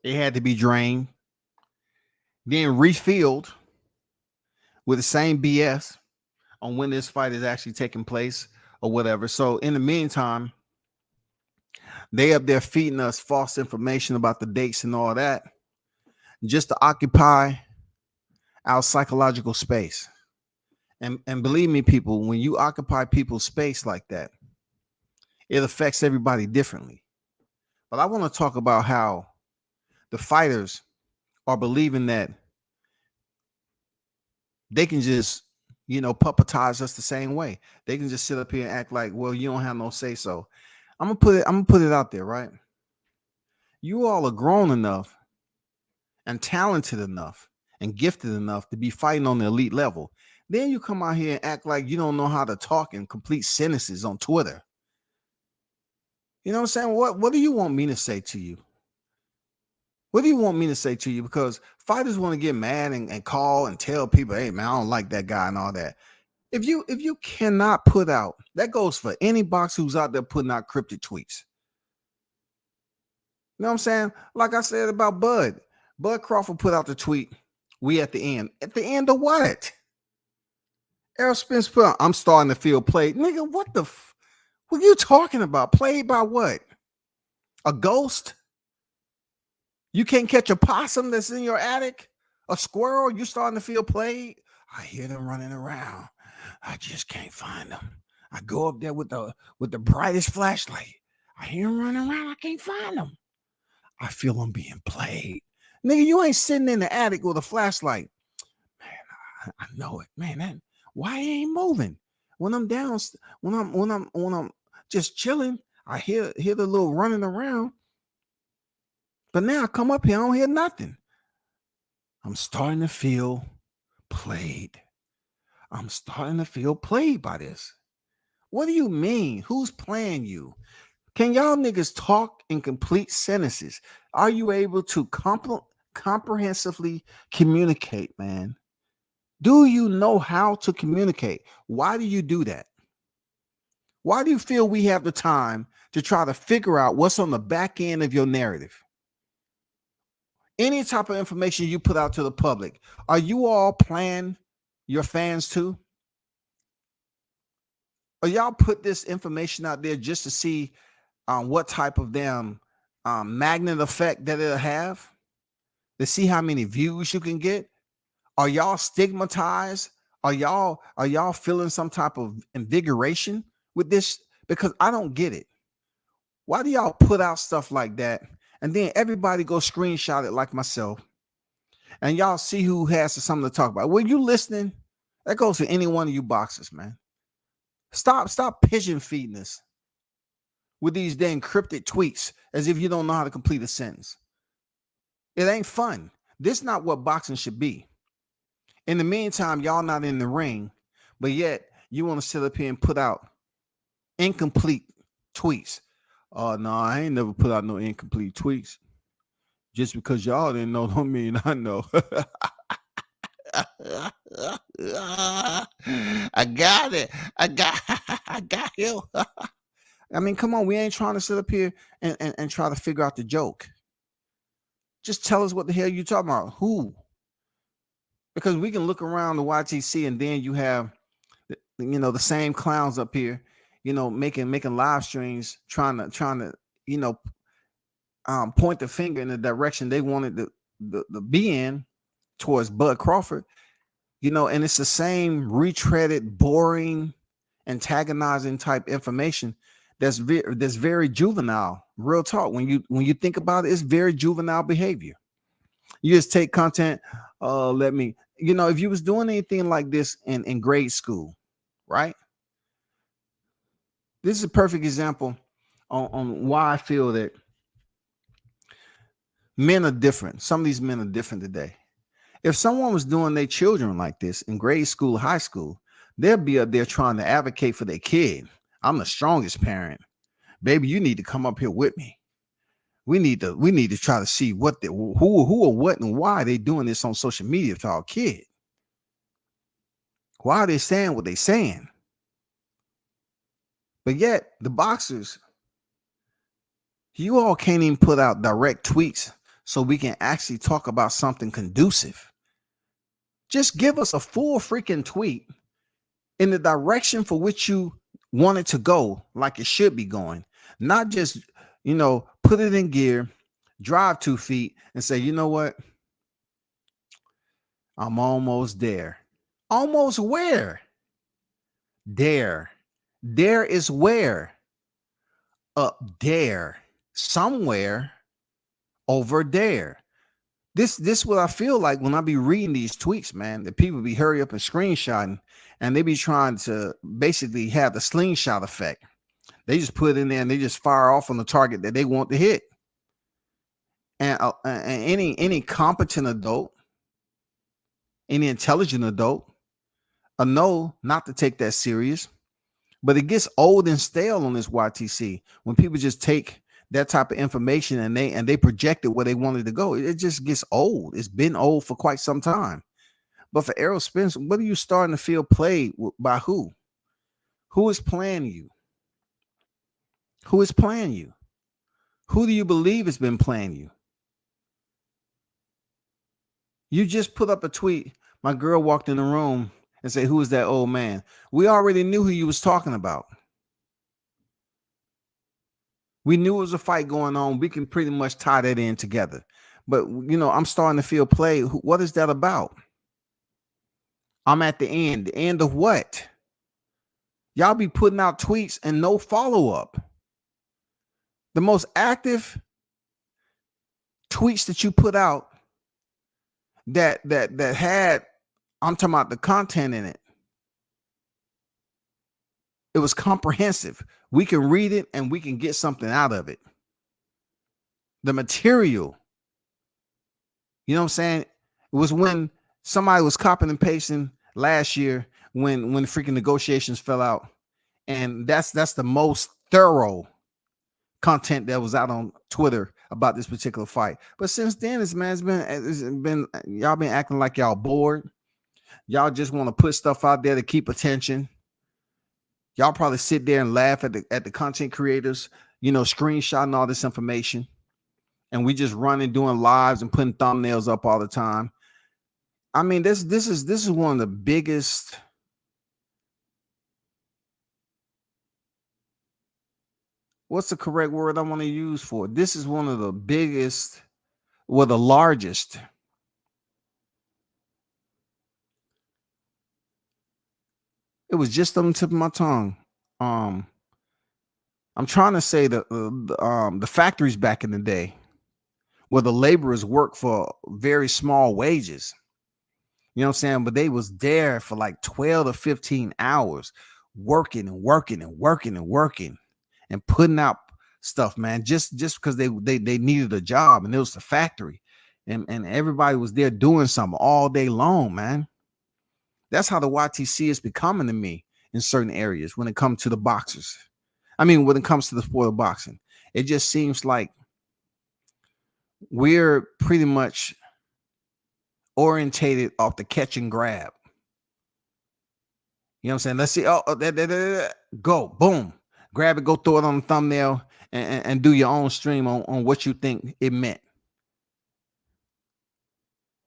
It had to be drained. Then refilled with the same BS on when this fight is actually taking place or whatever. So in the meantime, they up there feeding us false information about the dates and all that just to occupy our psychological space. And believe me, people, when you occupy people's space like that, it affects everybody differently. But I want to talk about how the fighters are believing that they can just, puppetize us the same way. They can just sit up here and act like, well, you don't have no say so. I'm gonna put it out there, right? You all are grown enough and talented enough and gifted enough to be fighting on the elite level. Then you come out here and act like you don't know how to talk in complete sentences on Twitter. You know what I'm saying? What do you want me to say to you? What do you want me to say to you? Because fighters want to get mad and call and tell people, hey, man, I don't like that guy and all that. If you cannot put out, that goes for any boxer who's out there putting out cryptic tweets. You know what I'm saying? Like I said about Bud. Bud Crawford put out the tweet, we at the end. At the end of what? Errol Spence put out, I'm starting to feel played. Nigga, what are you talking about? Played by what? A ghost? You can't catch a possum that's in your attic? A squirrel? You starting to feel played? I hear them running around. I just can't find them. I go up there with the brightest flashlight. I hear them running around. I can't find them. I feel them being played. Nigga, you ain't sitting in the attic with a flashlight. Man, I know it. Man, why he ain't moving? When I'm down, when I'm just chilling, I hear the little running around. But now I come up here, I don't hear nothing. I'm starting to feel played. I'm starting to feel played by this. What do you mean? Who's playing you? Can y'all niggas talk in complete sentences? Are you able to comprehensively communicate, man? Do you know how to communicate? Why do you do that? Why do you feel we have the time to try to figure out what's on the back end of your narrative? Any type of information you put out to the public, are you all playing your fans too? Or y'all put this information out there just to see what type of damn magnet effect that it'll have? to see how many views you can get? Are y'all stigmatized? Are y'all feeling some type of invigoration with this? Because I don't get it. Why do y'all put out stuff like that and then everybody go screenshot it like myself and y'all see who has something to talk about? When you listening, that goes to any one of you boxers, man. Stop pigeon feeding us with these damn encrypted tweets as if you don't know how to complete a sentence. It ain't fun. This is not what boxing should be. In the meantime, y'all not in the ring, but yet you want to sit up here and put out incomplete tweets. Oh no, I ain't never put out no incomplete tweets. Just because y'all didn't know don't mean I know. I got it. I got you. I mean, come on, we ain't trying to sit up here and try to figure out the joke. Just tell us what the hell you talking about. Who? Because we can look around the YTC and then you have the same clowns up here, making live streams trying to you know point the finger in the direction they wanted to be in towards Bud Crawford, and it's the same retreaded, boring, antagonizing type information that's very juvenile. Real talk. When you think about it, it's very juvenile behavior. You just take content. Let me, if you was doing anything like this in grade school, right? This is a perfect example on why I feel that men are different. Some of these men are different today. If someone was doing their children like this in grade school, high school, they'll be up there trying to advocate for their kid. I'm the strongest parent. Baby, you need to come up here with me. We need to try to see who or what and why they doing this on social media to our kid. Why are they saying what they saying? But yet the boxers, you all can't even put out direct tweets so we can actually talk about something conducive. Just give us a full freaking tweet in the direction for which you want it to go, like it should be going. Not just, put it in gear, drive 2 feet, and say, you know what? I'm almost there. Almost where? There. There is where? Up there. Somewhere over there. This what I feel like when I be reading these tweets, man, that people be hurry up and screenshotting and they be trying to basically have the slingshot effect. They just put it in there and they just fire off on the target that they want to hit. And any competent adult, any intelligent adult, know not to take that serious. But it gets old and stale on this YTC when people just take that type of information and they project it where they wanted to go. It just gets old. It's been old for quite some time. But for Errol Spence, what are you starting to feel played by who? Who is playing you? Who is playing you? Who do you believe has been playing you? You just put up a tweet. My girl walked in the room and said, "Who is that old man?" We already knew who you was talking about. We knew it was a fight going on. We can pretty much tie that in together. But, I'm starting to feel play. What is that about? I'm at the end. The end of what? Y'all be putting out tweets and no follow-up. The most active tweets that you put out that had, I'm talking about the content in it. It was comprehensive. We can read it and we can get something out of it. The material. You know what I'm saying? It was when somebody was copying and pasting last year when the freaking negotiations fell out. And that's the most thorough content that was out on Twitter about this particular fight. But since then, it's been y'all been acting like y'all bored. Y'all just want to put stuff out there to keep attention. Y'all probably sit there and laugh at the content creators, screenshotting all this information. And we just running, doing lives and putting thumbnails up all the time. I mean, this is one of the biggest. What's the correct word I want to use for it? This is one of the biggest were the largest. It was just on the tip of my tongue. Um, I'm trying to say the factories back in the day where the laborers worked for very small wages. You know what I'm saying? But they was there for like 12 to 15 hours working and working and working and working and putting out stuff, man, just because they needed a job, and it was the factory. And everybody was there doing something all day long, man. That's how the YTC is becoming to me in certain areas when it comes to the boxers. I mean, when it comes to the sport of boxing, it just seems like we're pretty much orientated off the catch and grab. You know what I'm saying? Let's see. Go, boom, grab it, go throw it on the thumbnail, and do your own stream on what you think it meant.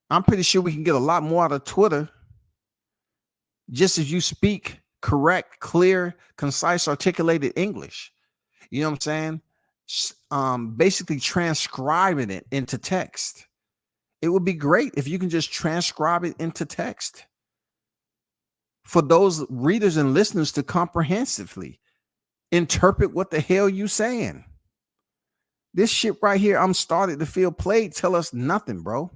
I'm pretty sure we can get a lot more out of Twitter just as you speak correct, clear, concise, articulated English. You know what I'm saying? Basically transcribing it into text. It would be great if you can just transcribe it into text for those readers and listeners to comprehensively interpret what the hell you saying. This shit right here, I'm starting to feel played, tell us nothing, bro.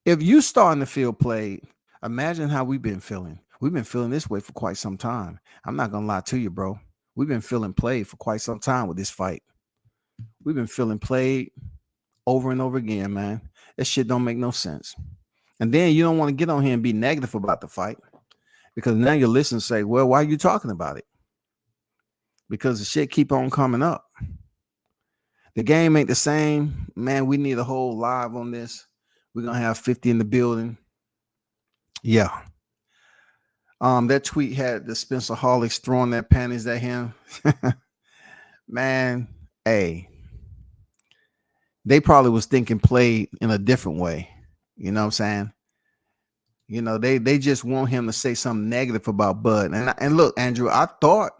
If you starting to feel played, imagine how we've been feeling. We've been feeling this way for quite some time. I'm not gonna lie to you, bro. We've been feeling played for quite some time with this fight. We've been feeling played over and over again, man. That shit don't make no sense. And then you don't want to get on here and be negative about the fight, because now your listeners say, well, why are you talking about it? Because the shit keep on coming up. The game ain't the same. Man, we need a whole live on this. We're going to have 50 in the building. Yeah. That tweet had the Spencer Holics throwing their panties at him. Man, hey. They probably was thinking played in a different way. You know what I'm saying? You know, they just want him to say something negative about Bud. And look, Andrew, I thought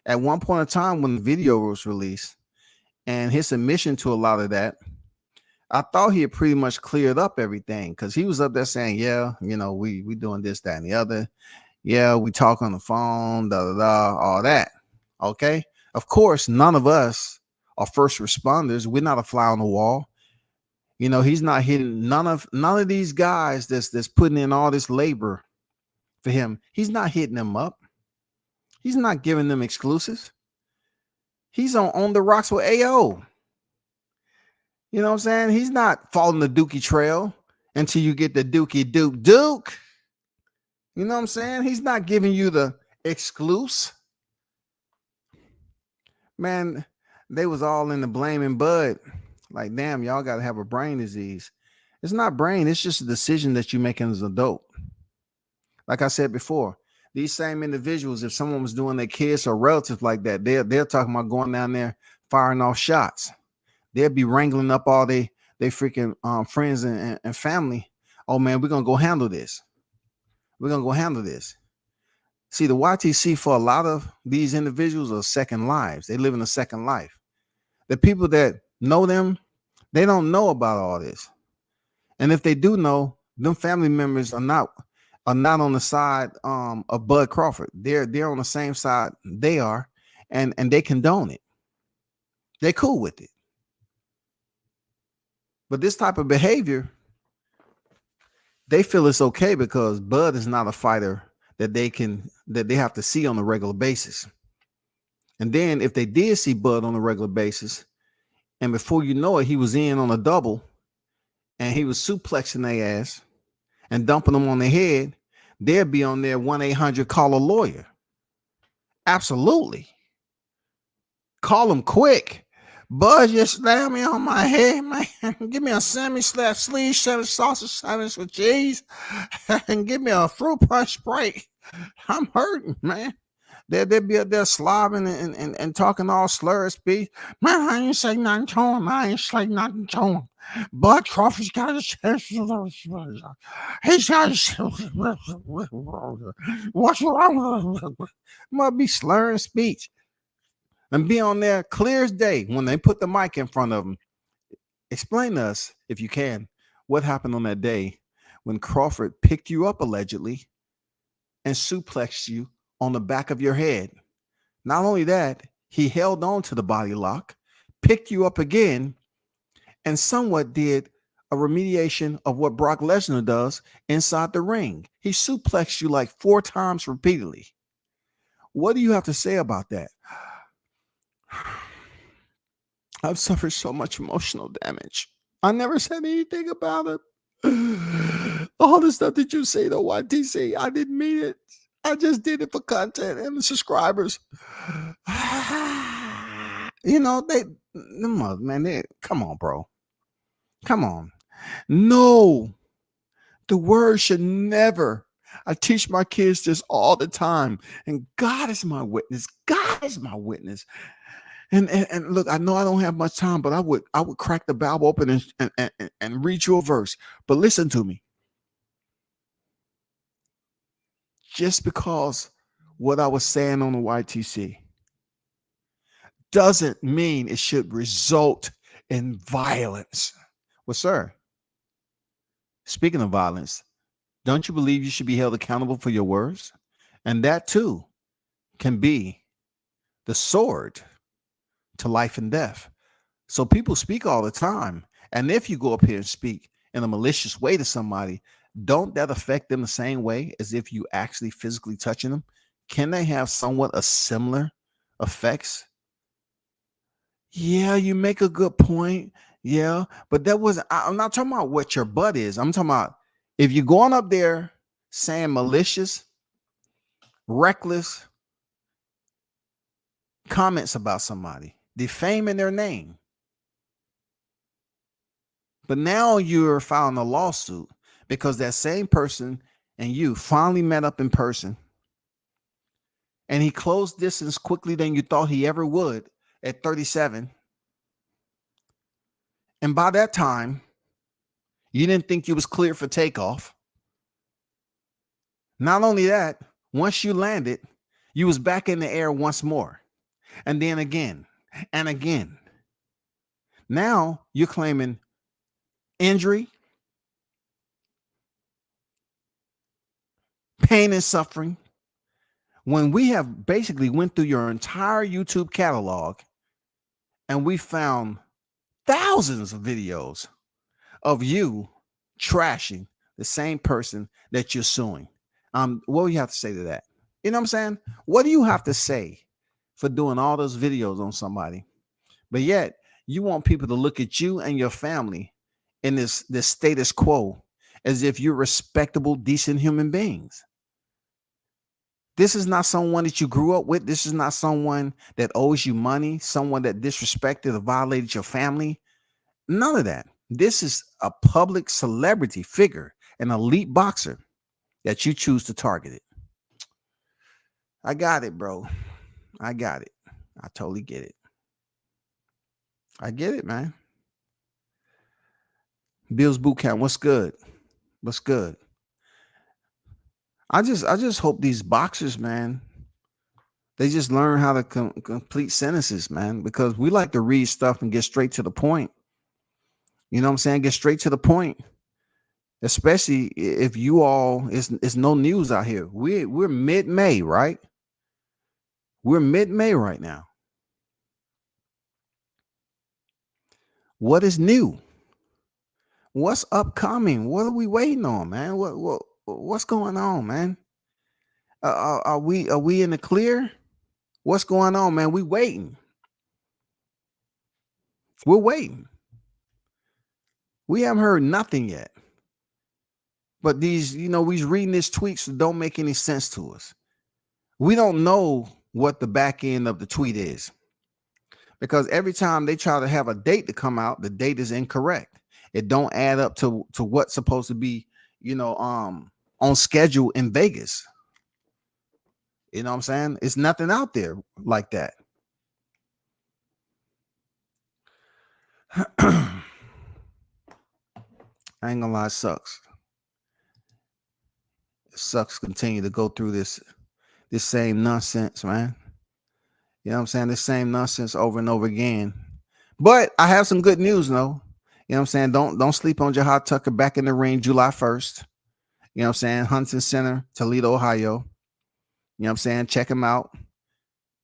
at one point in time when the video was released and his admission to a lot of that, I thought he had pretty much cleared up everything, because he was up there saying, yeah, you know, we doing this, that, and the other. Yeah, we talk on the phone, all that. Okay. Of course, none of us are first responders. We're not a fly on the wall. You know, he's not hitting none of these guys that's putting in all this labor for him. He's not hitting them up. He's not giving them exclusives. He's on the rocks with AO. You know what I'm saying? He's not following the Dookie trail until you get the Duke. You know what I'm saying? He's not giving you the exclusive. Man, they was all in the blaming Bud. Like, damn, y'all got to have a brain disease. It's not brain. It's just a decision that you make as an adult. Like I said before, these same individuals, if someone was doing their kids or relatives like that, they're talking about going down there, firing off shots. They'll be wrangling up all they freaking friends and family. Oh, man, we're going to go handle this. We're going to go handle this. See, the YTC for a lot of these individuals are second lives. They live in a second life. The people that know them, they don't know about all this. And if they do know, them family members are not on the side of Bud Crawford. They're on the same side they are, and they condone it. They're cool with it. But this type of behavior, they feel it's okay because Bud is not a fighter that they have to see on a regular basis. And then if they did see Bud on a regular basis, and before you know it, he was in on a double, and he was suplexing their ass and dumping them on their head, they'll be on their 1-800 call a lawyer. Absolutely. Call them quick. Bud just slammed me on my head, man. Give me a semi-slap sleeve, 7 sausage sandwich with cheese, and give me a fruit punch Sprite. I'm hurting, man. They'll be up there slobbing and talking all slurred speech. Man, I ain't say nothing to him. I ain't say nothing to him. Bud Crawford's got a chance. He's got a what's wrong? Must be slurring speech. And be on there clear as day when they put the mic in front of them. Explain to us, if you can, what happened on that day when Crawford picked you up allegedly and suplexed you on the back of your head. Not only that, he held on to the body lock, picked you up again, and somewhat did a remediation of what Brock Lesnar does inside the ring. He suplexed you like 4 times repeatedly. What do you have to say about that? I've suffered so much emotional damage. I never said anything about it. All the stuff that you say to YTC, I didn't mean it. I just did it for content and the subscribers. You know, come on, bro. Come on. No, the word should never. I teach my kids this all the time, and God is my witness. God is my witness. And look, I know I don't have much time, but I would crack the Bible open and read you a verse. But listen to me. Just because what I was saying on the YTC doesn't mean it should result in violence. Well, sir, speaking of violence, don't you believe you should be held accountable for your words? And that too can be the sword to life and death. So people speak all the time. And if you go up here and speak in a malicious way to somebody, don't that affect them the same way as if you actually physically touching them? Can they have somewhat a similar effects? Yeah, you make a good point. Yeah, but that wasn't, I'm not talking about what your butt is. I'm talking about if you're going up there saying malicious, reckless comments about somebody, defaming their name. But now you're filing a lawsuit because that same person and you finally met up in person, and he closed distance quickly than you thought he ever would at 37. And by that time, you didn't think you was clear for takeoff. Not only that, once you landed, you was back in the air once more. And then again and again. Now you're claiming injury, pain and suffering, when we have basically went through your entire YouTube catalog and we found thousands of videos of you trashing the same person that you're suing. What do you have to say to that? You know what I'm saying? What do you have to say for doing all those videos on somebody? But yet you want people to look at you and your family in this status quo as if you're respectable, decent human beings. This is not someone that you grew up with. This is not someone that owes you money, someone that disrespected or violated your family. None of that. This is a public celebrity figure, an elite boxer that you choose to target it. I got it, bro. I got it. I totally get it. I get it, man. Bill's Boot Camp, what's good? What's good? I just hope these boxers, man, they just learn how to complete sentences, man, because we like to read stuff and get straight to the point. You know what I'm saying? Get straight to the point. Especially if you all, it's no news out here. We're mid-May, right? We're mid-May right now. What is new? What's upcoming? What are we waiting on, man? What's going on, man? Are we in the clear? What's going on, man? We waiting. We're waiting. We haven't heard nothing yet. But these, we reading these tweets that don't make any sense to us. We don't know what the back end of the tweet is. Because every time they try to have a date to come out, the date is incorrect. It don't add up to what's supposed to be, on schedule in Vegas. You know what I'm saying? It's nothing out there like that. I ain't gonna lie, it sucks. It sucks continue to go through this same nonsense, man. You know what I'm saying? The same nonsense over and over again. But I have some good news, though. You know what I'm saying? Don't sleep on Jahad Tucker back in the ring July 1st. You know what I'm saying? Huntington Center, Toledo, Ohio. You know what I'm saying? Check him out.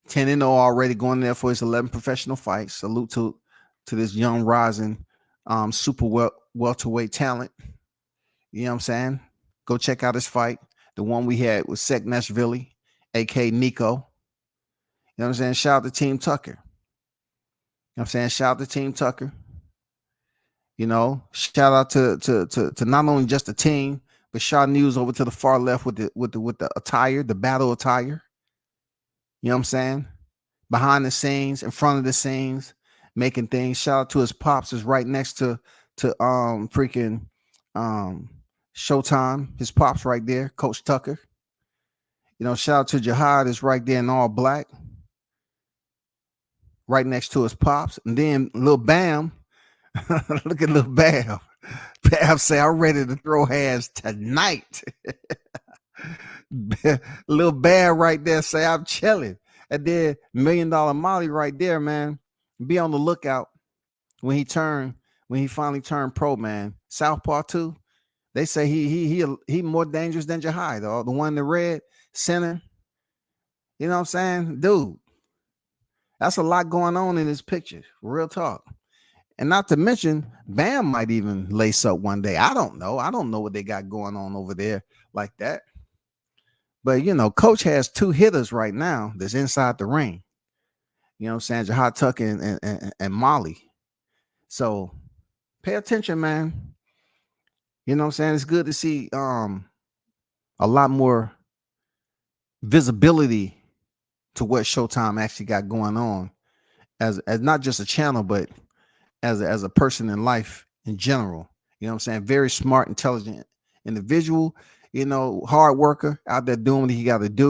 10-0 already, going there for his 11 professional fights. Salute to this young rising super welterweight talent. You know what I'm saying? Go check out his fight. The one we had with Seknashvili, aka Nico. You know what I'm saying? Shout out to Team Tucker. You know what I'm saying? Shout out to Team Tucker. You know, shout out to not only just the team, but shout news over to the far left with the attire, the battle attire. You know what I'm saying? Behind the scenes, in front of the scenes, making things. Shout out to his pops is right next to freaking Showtime. His pops right there, Coach Tucker. You know, shout out to Jahad is right there in all black, right next to his pops. And then Lil Bam, look at Lil Bam. Bam say, I'm ready to throw hands tonight. Lil Bam right there say, I'm chilling. And then $1 Million Molly right there, man. Be on the lookout when he finally turned pro, man. Southpaw 2. They say he more dangerous than Jahai, though. The one in the red center. You know what I'm saying? Dude, that's a lot going on in this picture. Real talk. And not to mention, Bam might even lace up one day. I don't know. I don't know what they got going on over there like that. But, you know, Coach has 2 hitters right now that's inside the ring. You know what I'm saying? Jahad Tucker and Molly. So pay attention, man. You know what I'm saying? It's good to see a lot more visibility to what Showtime actually got going on as not just a channel, but as a person in life in general. You know what I'm saying? Very smart, intelligent individual, you know, hard worker out there doing what he got to do.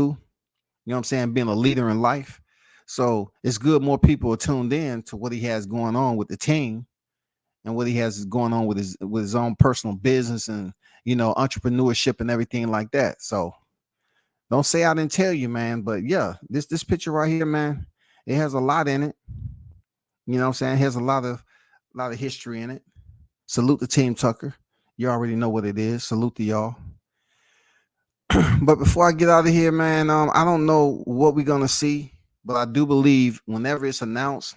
You know what I'm saying? Being a leader in life. So it's good more people are tuned in to what he has going on with the team and what he has going on with his own personal business and, you know, entrepreneurship and everything like that. So don't say I didn't tell you, man. But yeah, this picture right here, man, it has a lot in it. You know what I'm saying? It has a lot of history in it. Salute to Team Tucker. You already know what it is. Salute to y'all. But before I get out of here, man, I don't know what we're gonna see, but I do believe whenever it's announced,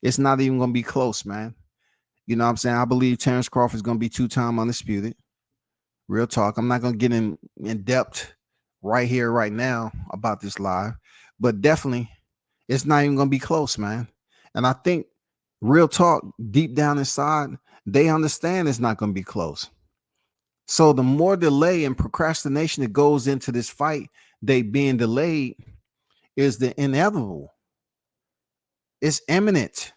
it's not even gonna be close, man. You know what I'm saying? I believe Terrence Crawford is gonna be 2-time undisputed. Real talk. I'm not gonna get in depth right here, right now about this live, but definitely it's not even gonna be close, man. And I think real talk, deep down inside, they understand it's not gonna be close. So the more delay and procrastination that goes into this fight, they being delayed, is the inevitable. It's imminent.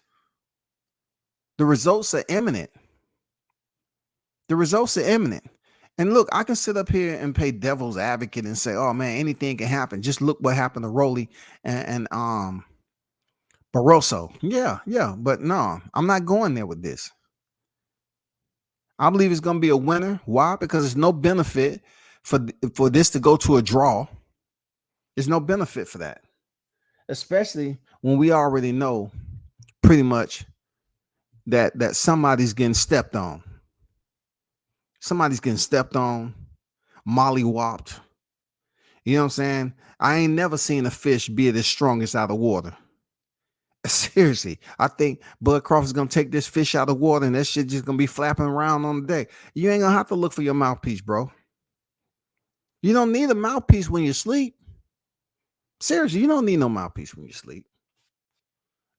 The results are imminent. The results are imminent. And look, I can sit up here and play devil's advocate and say, oh man, anything can happen. Just look what happened to Rolly and Barroso. Yeah. But no, I'm not going there with this. I believe it's going to be a winner. Why? Because there's no benefit for this to go to a draw. There's no benefit for that, especially when we already know pretty much that somebody's getting stepped on. Somebody's getting stepped on, mollywopped. You know what I'm saying? I ain't never seen a fish be the strongest out of water. Seriously, I think Bud Crawford's gonna take this fish out of water and that shit just gonna be flapping around on the deck. You ain't gonna have to look for your mouthpiece, bro. You don't need a mouthpiece when you sleep. Seriously, you don't need no mouthpiece when you sleep.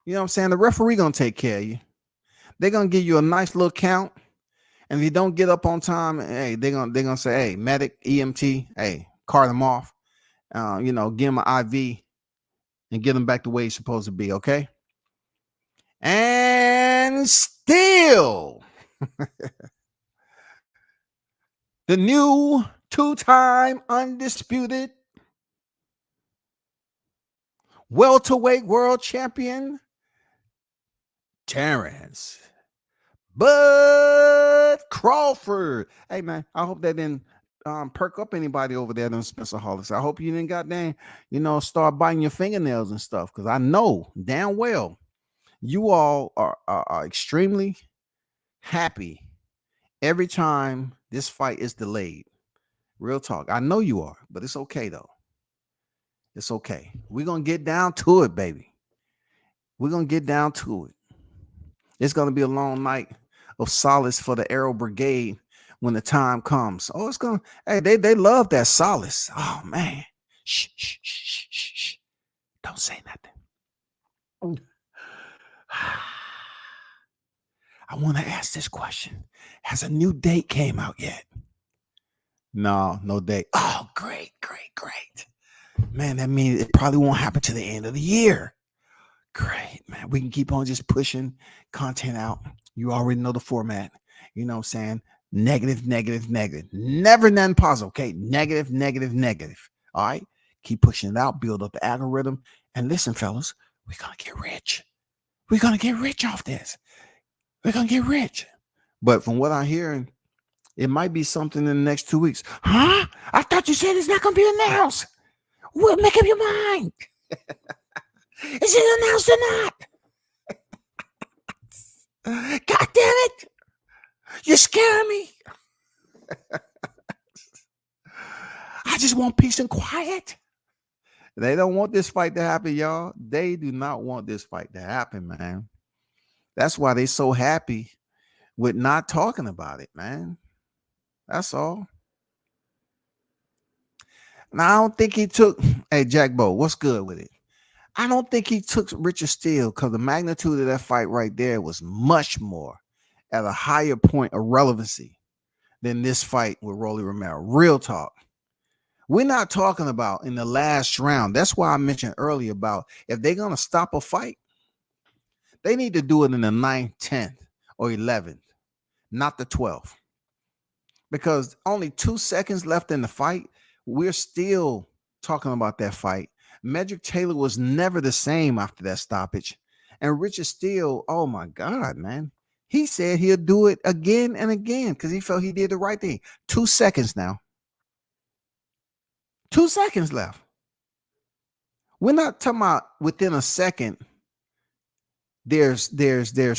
You know what I'm saying? The referee gonna take care of you. They're gonna give you a nice little count, and if you don't get up on time, hey, they're gonna say, hey, medic, EMT, hey, cart them off. You know, give them an IV and get them back the way he's supposed to be. Okay. And still, the new 2-time undisputed welterweight world champion, Terrence Bud Crawford. Hey, man, I hope that didn't perk up anybody over there in Spencer Hollis. I hope you didn't goddamn, start biting your fingernails and stuff, because I know damn well you all are extremely happy every time this fight is delayed. Real talk. I know you are, but it's okay though. It's okay. We're gonna get down to it, baby. We're gonna get down to it. It's gonna be a long night of solace for the Arrow Brigade when the time comes. Oh, it's gonna. Hey, they love that solace. Oh man, shh, shh, shh, shh, shh. Don't say nothing. I want to ask this question: has a new date came out yet? No date. Oh, great, great, great. Man, that means it probably won't happen to the end of the year. Great, man. We can keep on just pushing content out. You already know the format. You know what I'm saying? Negative, negative, negative. Never nothing positive. Okay. Negative, negative, negative. All right. Keep pushing it out. Build up the algorithm. And listen, fellas, we're going to get rich. We're going to get rich off this. We're going to get rich. But from what I'm hearing, it might be something in the next 2 weeks. Huh? I thought you said it's not going to be announced. Well, make up your mind. Is it announced or not? God damn it. You're scaring me. I just want peace and quiet. They don't want this fight to happen, y'all. They do not want this fight to happen, man. That's why they so happy with not talking about it, man. That's all. Now, I don't think he took, hey, Jack Bo, what's good with it? I don't think he took Richard Steele because the magnitude of that fight right there was much more at a higher point of relevancy than this fight with Rolly Romero. Real talk. We're not talking about in the last round. That's why I mentioned earlier about if they're going to stop a fight, they need to do it in the 9th, 10th, or 11th, not the 12th. Because only 2 seconds left in the fight, we're still talking about that fight. Medrick Taylor was never the same after that stoppage. And Richard Steele, oh my God, man. He said he'll do it again and again because he felt he did the right thing. 2 seconds now. 2 seconds left. We're not talking about within a second. There's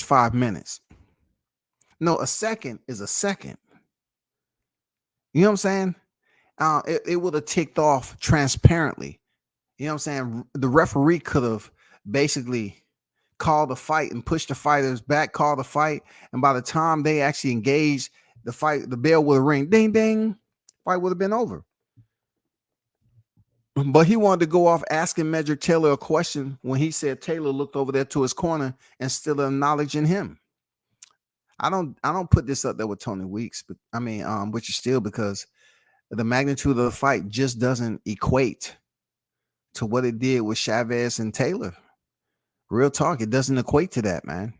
5 minutes. No, a second is a second. You know what I'm saying? It would have ticked off transparently. You know what I'm saying? The referee could have basically called the fight and pushed the fighters back, called the fight. And by the time they actually engaged the fight, the bell would have ring, ding, ding. Fight would have been over. But he wanted to go off asking Medrick Taylor a question when he said Taylor looked over there to his corner and still acknowledging him. I don't put this up there with Toney Weeks, but I mean Richard Steele, because the magnitude of the fight just doesn't equate to what it did with Chavez and Taylor. Real talk, it doesn't equate to that, man.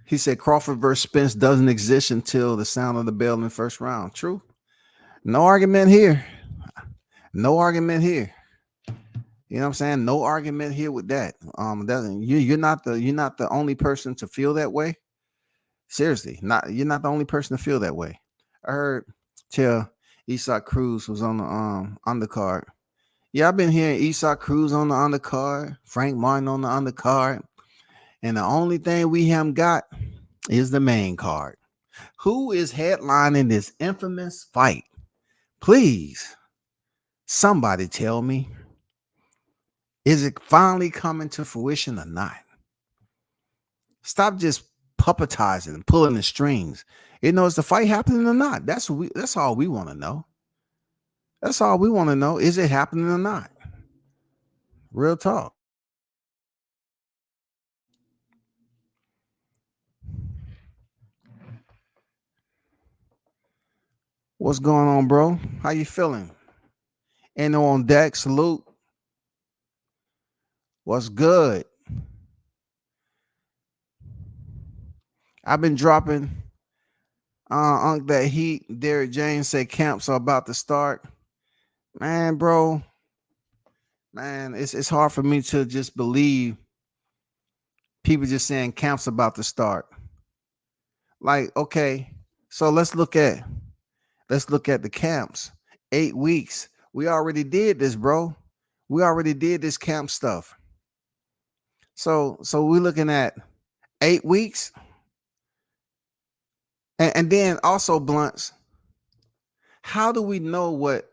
He said Crawford versus Spence doesn't exist until the sound of the bell in the first round. True. No argument here. No argument here. You know what I'm saying? No argument here with that. You're not the only person to feel that way. Seriously, you're not the only person to feel that way. I heard till Isaac Cruz was on the undercard. Yeah, I've been hearing Isaac Cruz on the undercard, Frank Martin on the undercard, and the only thing we haven't got is the main card. Who is headlining this infamous fight? Please, somebody tell me. Is it finally coming to fruition or not? Stop just puppetizing and pulling the strings. You know, is the fight happening or not? That's all we want to know. That's all we want to know. Is it happening or not? Real talk. What's going on, bro? How you feeling? Ain't no on deck. Salute. What's good? I've been dropping that heat. Derek James said camps are about to start. Man, bro. Man, it's hard for me to just believe people just saying camps about to start. Like, okay, so let's look at the camps. 8 weeks. We already did this, bro. We already did this camp stuff. So we're looking at 8 weeks, and then also blunts. How do we know what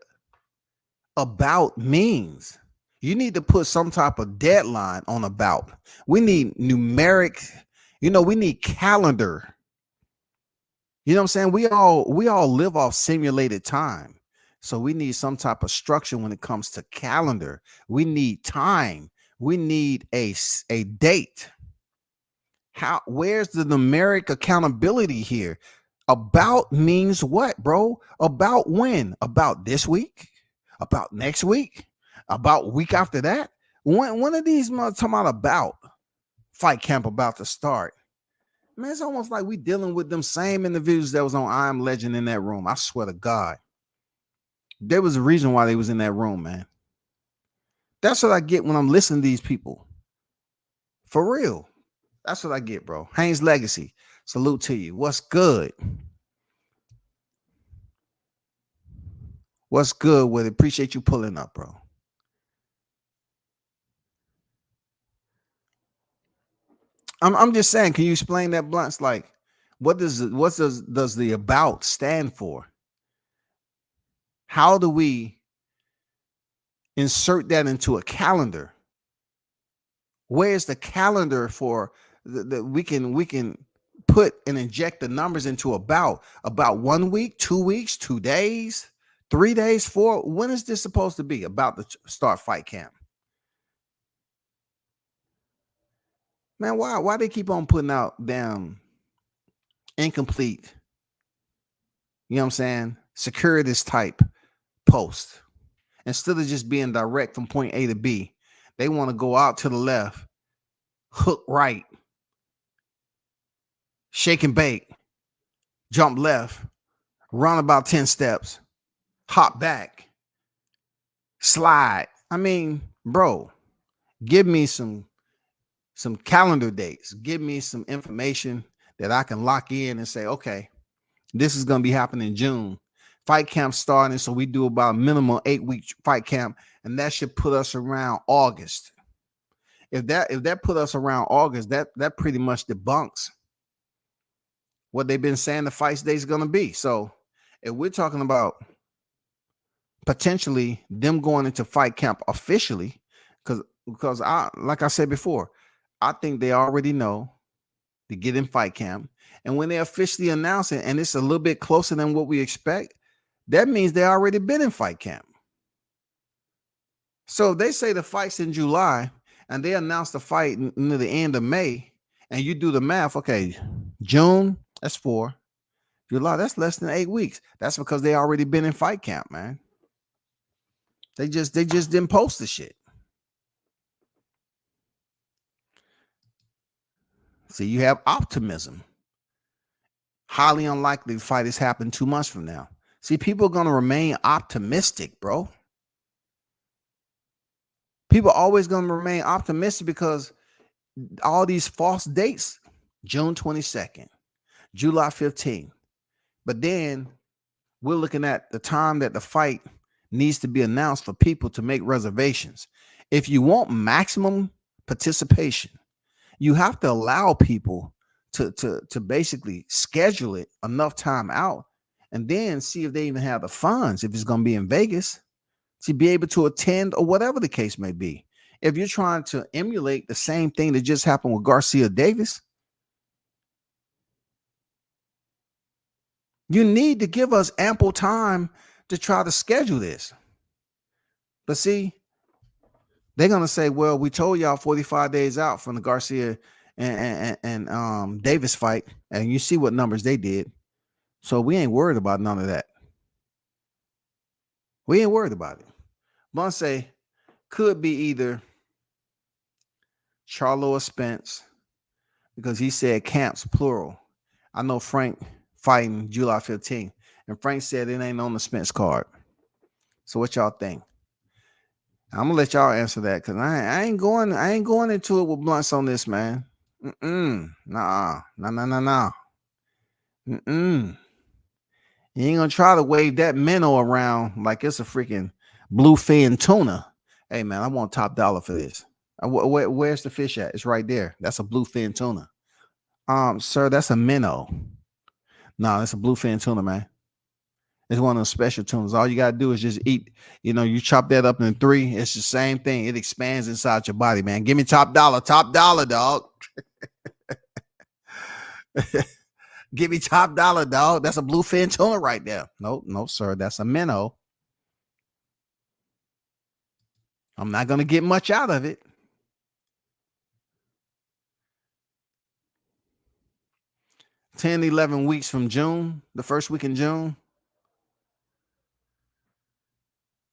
about means? You need to put some type of deadline on about. We need numeric, we need calendar. You know what I'm saying? We all live off simulated time. So we need some type of structure when it comes to calendar. We need time. We need a date. Where's the numeric accountability here? About means what, bro? About when? About this week? About next week? About week after that? One of these months talking about fight camp about to start. Man, it's almost like we dealing with them same individuals that was on I Am Legend in that room. I swear to God. There was a reason why they was in that room, man. That's what I get when I'm listening to these people. For real. That's what I get, bro. Haynes Legacy. Salute to you. What's good? What's good with it? Appreciate you pulling up, bro. I'm just saying, can you explain that, Blunts? Like, what does the about stand for? How do we insert that into a calendar? Where's the calendar for the we can put and inject the numbers into about 1 week, 2 weeks, 2 days, 3 days, 4? When is this supposed to be about to start fight camp? Man, why they keep on putting out damn incomplete, you know what I'm saying, securities type post instead of just being direct from point A to B? They want to go out to the left, hook right, shake and bake, jump left, run about 10 steps, hop back, slide. I mean, bro, give me some calendar dates. Give me some information that I can lock in and say, okay, this is going to be happening in June. Fight camp starting, so we do about minimum 8-week fight camp, and that should put us around August. If that put us around August, that pretty much debunks what they've been saying the fight day is going to be. So if we're talking about potentially them going into fight camp officially, because like I said before, I think they already know to get in fight camp. And when they officially announce it, and it's a little bit closer than what we expect, that means they already been in fight camp. So they say the fight's in July, and they announce the fight near the end of May, and you do the math. Okay, June, that's 4. July, that's less than 8 weeks. That's because they already been in fight camp, man. They just didn't post the shit. See, you have optimism. Highly unlikely the fight has happened 2 months from now. See, people are going to remain optimistic, bro. People are always going to remain optimistic because all these false dates, June 22nd, July 15th. But then we're looking at the time that the fight needs to be announced for people to make reservations. If you want maximum participation, you have to allow people to basically schedule it enough time out and then see if they even have the funds, if it's going to be in Vegas, to be able to attend or whatever the case may be. If you're trying to emulate the same thing that just happened with Garcia Davis, you need to give us ample time to try to schedule this. But see, they're going to say, well, we told y'all 45 days out from the Garcia and Davis fight, and you see what numbers they did. So we ain't worried about none of that. We ain't worried about it. Bonse could be either Charlo or Spence, because he said camps plural. I know Frank fighting July 15th, and Frank said it ain't on the Spence card. So what y'all think? I'm gonna let y'all answer that because I ain't going into it with blunts on this, man. Nah. You ain't gonna try to wave that minnow around like it's a freaking bluefin tuna. Hey man, I want top dollar for this. Where's the fish at? It's right there. That's a bluefin tuna. Sir, that's a minnow. No, that's a bluefin tuna, man. It's one of those special tunas. All you gotta do is just eat. You chop that up in three. It's the same thing. It expands inside your body, man. Give me top dollar, dog. Give me top dollar, dog. That's a bluefin tuna right there. No, sir. That's a minnow. I'm not gonna get much out of it. 10, 11 weeks from June, the first week in June.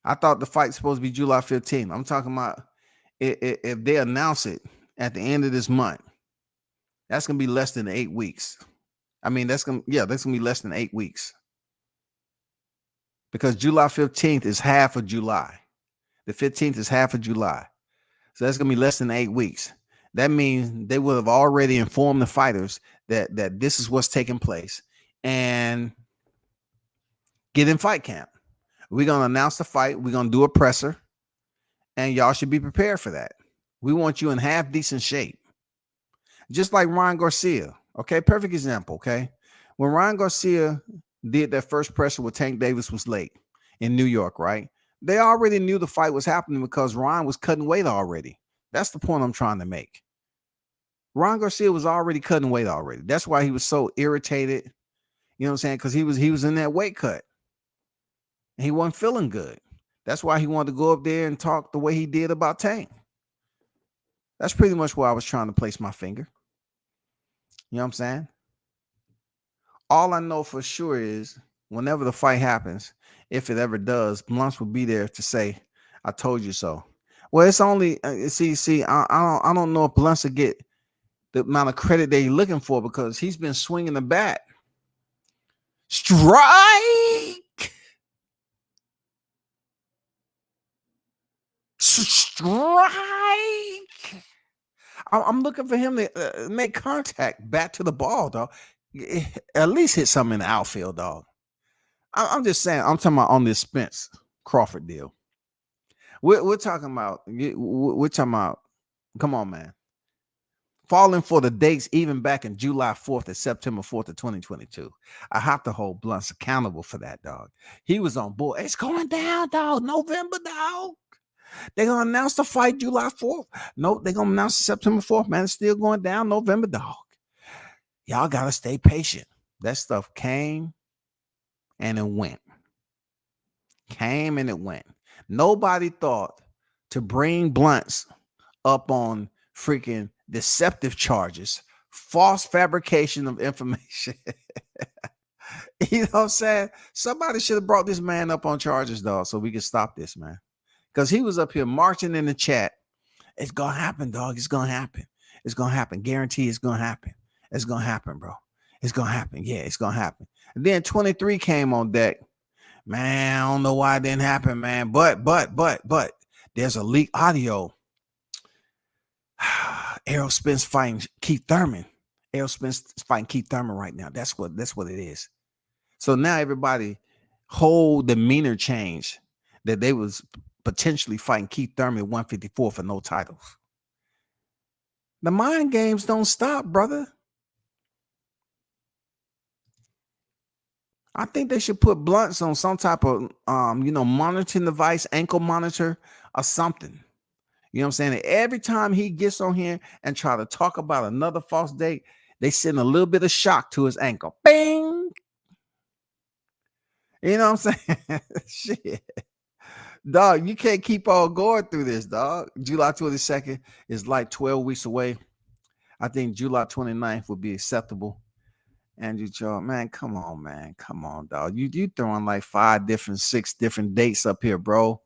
I thought the fight's supposed to be July 15th. I'm talking about if they announce it at the end of this month, that's gonna be less than 8 weeks. I mean, that's gonna be less than 8 weeks. Because July 15th is half of July. The 15th is half of July. So that's gonna be less than 8 weeks. That means they would have already informed the fighters that this is what's taking place and get in fight camp. We're going to announce the fight. We're going to do a presser, and y'all should be prepared for that. We want you in half decent shape. Just like Ryan Garcia. Okay, perfect example, okay? When Ryan Garcia did that first presser with Tank Davis was late in New York, right? They already knew the fight was happening because Ryan was cutting weight already. That's the point I'm trying to make. Ryan Garcia was already cutting weight already. That's why he was so irritated. You know what I'm saying? Because he was in that weight cut. And he wasn't feeling good. That's why he wanted to go up there and talk the way he did about Tank. That's pretty much where I was trying to place my finger. You know what I'm saying? All I know for sure is whenever the fight happens, if it ever does, Bluntz will be there to say, I told you so. Well, it's only, I don't know if Bluntz will get the amount of credit that he's looking for because he's been swinging the bat. Strike! I'm looking for him to make contact back to the ball, dog. At least hit something in the outfield, dog. I'm just saying, I'm talking about on this Spence Crawford deal. We're talking about, come on, man. Falling for the dates even back in July 4th and September 4th of 2022. I have to hold Bluntz accountable for that, dog. He was on board. It's going down, dog. November, dog. They're going to announce the fight July 4th. No, they're going to announce it September 4th, man. It's still going down November, dog. Y'all got to stay patient. That stuff came and it went. Came and it went. Nobody thought to bring Bluntz up on freaking deceptive charges, false fabrication of information. You know what I'm saying? Somebody should have brought this man up on charges, dog, so we can stop this, man. Because he was up here marching in the chat. It's going to happen, dog. It's going to happen. It's going to happen. Guarantee it's going to happen. It's going to happen, bro. It's going to happen. Yeah, it's going to happen. And then 23 came on deck. Man, I don't know why it didn't happen, man. But there's a leaked audio. Errol Spence fighting Keith Thurman. Errol Spence is fighting Keith Thurman right now. That's what it is. So now everybody whole demeanor changed that they was potentially fighting Keith Thurman at 154 for no titles. The mind games don't stop, brother. I think they should put Bluntz on some type of monitoring device, ankle monitor or something. You know what I'm saying? Every time he gets on here and try to talk about another false date, they send a little bit of shock to his ankle. Bing! You know what I'm saying? Shit. Dog, you can't keep on going through this, dog. July 22nd is like 12 weeks away. I think July 29th would be acceptable. Andrew Charles, man, come on, man. Come on, dog. You throwing like 6 different dates up here, bro.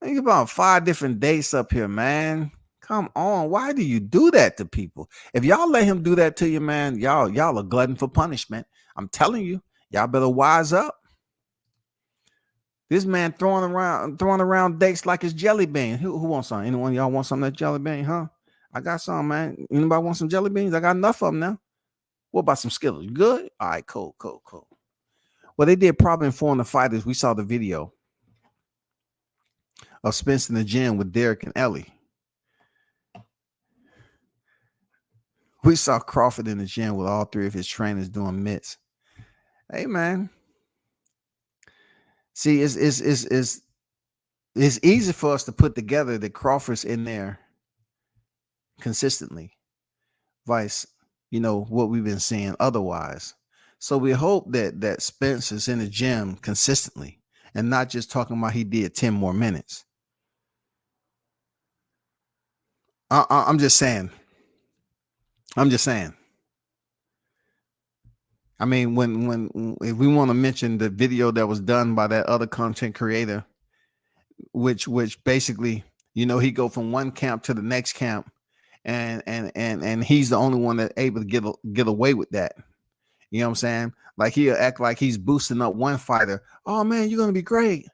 Think about 5 different dates up here, man. Come on. Why do you do that to people? If y'all let him do that to you, man, y'all are glutton for punishment. I'm telling you, y'all better wise up. This man throwing around dates like it's jelly bean. Who wants some? Anyone of y'all want some of that jelly bean, huh? I got some, man. Anybody want some jelly beans? I got enough of them now. What about some Skittles? Good? All right, cool. Well, they did probably inform the fighters. We saw the video of Spence in the gym with Derek and Ellie. We saw Crawford in the gym with all three of his trainers doing mitts. Hey man, see, it's easy for us to put together that Crawford's in there consistently, vice, what we've been seeing otherwise. So we hope that Spence is in the gym consistently and not just talking about he did 10 more minutes. I'm just saying. I'm just saying. I mean, when if we want to mention the video that was done by that other content creator, which basically, he go from one camp to the next camp, and he's the only one that able to get away with that. You know what I'm saying? Like he'll act like he's boosting up one fighter. Oh man, you're gonna be great,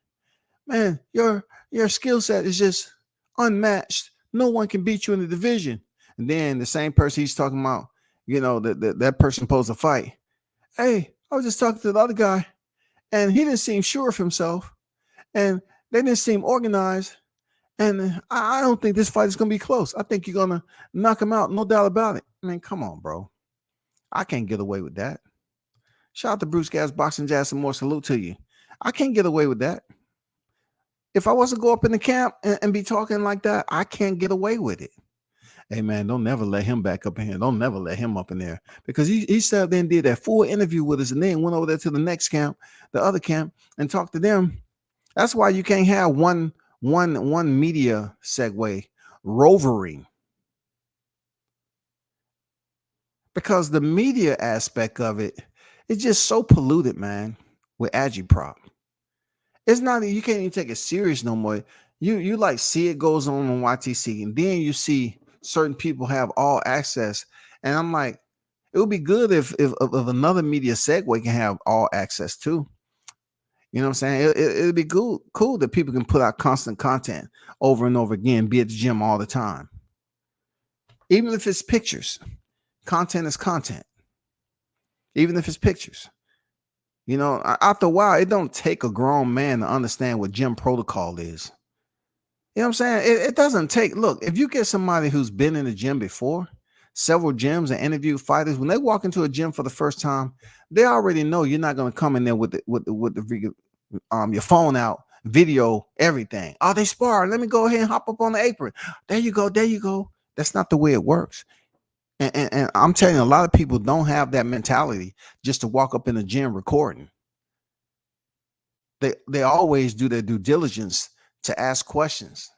man. Your skill set is just unmatched. No one can beat you in the division. And then the same person he's talking about, that person posed a fight. Hey, I was just talking to the other guy, and he didn't seem sure of himself, and they didn't seem organized. And I don't think this fight is going to be close. I think you're going to knock him out, no doubt about it. I mean, come on, bro. I can't get away with that. Shout out to Bruce Gas Boxing Jazz, some more salute to you. I can't get away with that. If I was to go up in the camp and be talking like that, I can't get away with it. Hey, man, don't never let him back up in here. Don't never let him up in there, because he sat there and did that full interview with us and then went over there to the next camp, the other camp, and talked to them. That's why you can't have one media segue rovering, because the media aspect of it is just so polluted, man, with agitprop. It's not, you can't even take it serious no more. You like see it goes on YTC, and then you see certain people have all access, and I'm like, it would be good if another media segue can have all access too. You know what I'm saying? It'd be cool that people can put out constant content over and over again, be at the gym all the time. Even if it's pictures, content is content. Even if it's pictures. After a while, it don't take a grown man to understand what gym protocol is. You know what I'm saying? It doesn't take, look, if you get somebody who's been in the gym before, several gyms, and interview fighters, when they walk into a gym for the first time, they already know you're not going to come in there with your phone out, video, everything. Oh, they spar. Let me go ahead and hop up on the apron. There you go. There you go. That's not the way it works. And I'm telling you, a lot of people don't have that mentality just to walk up in the gym recording. They always do their due diligence to ask questions.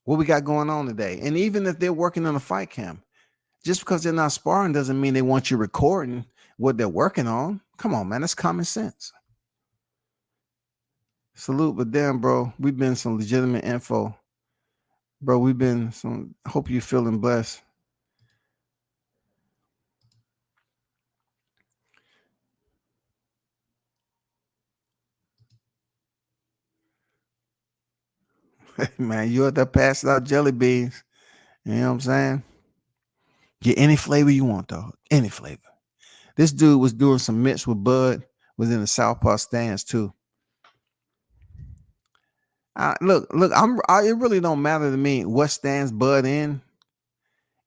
What we got going on today? And even if they're working on a fight camp, just because they're not sparring doesn't mean they want you recording what they're working on. Come on, man. That's common sense. Salute, but damn, bro, we've been some legitimate info. Bro, hope you're feeling blessed. Man, you out there passing out jelly beans. You know what I'm saying? Get any flavor you want, dog. Any flavor. This dude was doing some mitts with Bud, was in the Southpaw stands too. Look, it really don't matter to me what stands Bud in.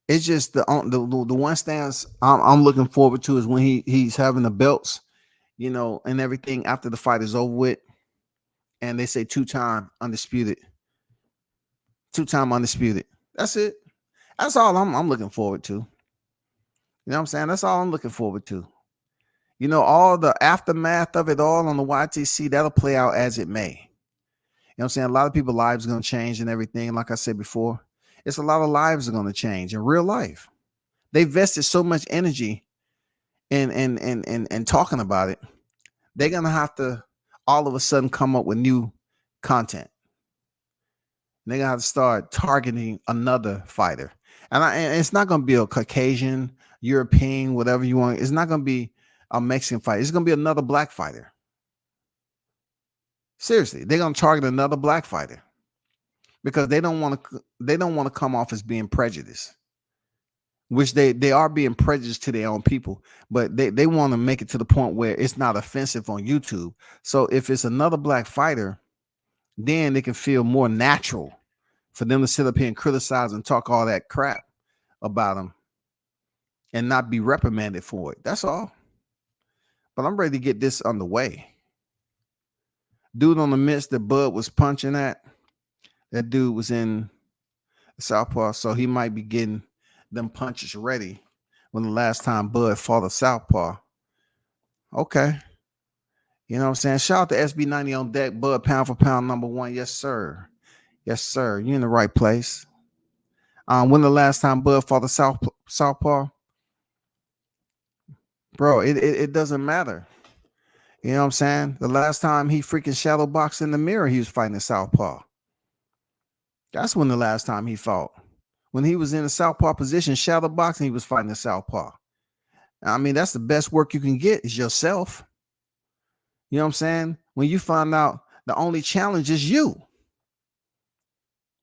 It's just the one stance I'm looking forward to is when he's having the belts, and everything after the fight is over with, and they say two-time undisputed. That's it. That's all I'm looking forward to. You know what I'm saying? That's all I'm looking forward to. All the aftermath of it all on the YTC, that'll play out as it may. You know what I'm saying? A lot of people's lives are going to change and everything. Like I said before, it's a lot of lives are going to change in real life. They vested so much energy in talking about it. They're going to have to all of a sudden come up with new content. They're going to have to start targeting another fighter. And it's not going to be a Caucasian, European, whatever you want. It's not going to be a Mexican fighter. It's going to be another black fighter. Seriously, they're going to target another black fighter because they don't want to come off as being prejudiced, which they are being prejudiced to their own people, but they want to make it to the point where it's not offensive on YouTube. So if it's another black fighter, then they can feel more natural for them to sit up here and criticize and talk all that crap about them and not be reprimanded for it. That's all. But I'm ready to get this underway. Dude on the midst that Bud was punching at, that dude was in Southpaw, so he might be getting them punches ready when the last time Bud fought a Southpaw. Okay. You know what I'm saying? Shout out to SB90 on deck, Bud pound for pound #1. Yes, sir. Yes, sir. You're in the right place. When the last time Bud fought a Southpaw? Bro, it doesn't matter. You know what I'm saying? The last time he freaking shadow boxed in the mirror, he was fighting a Southpaw. That's when the last time he fought. When he was in a Southpaw position, shadow boxing, he was fighting a Southpaw. I mean, that's the best work you can get is yourself. You know what I'm saying? When you find out the only challenge is you.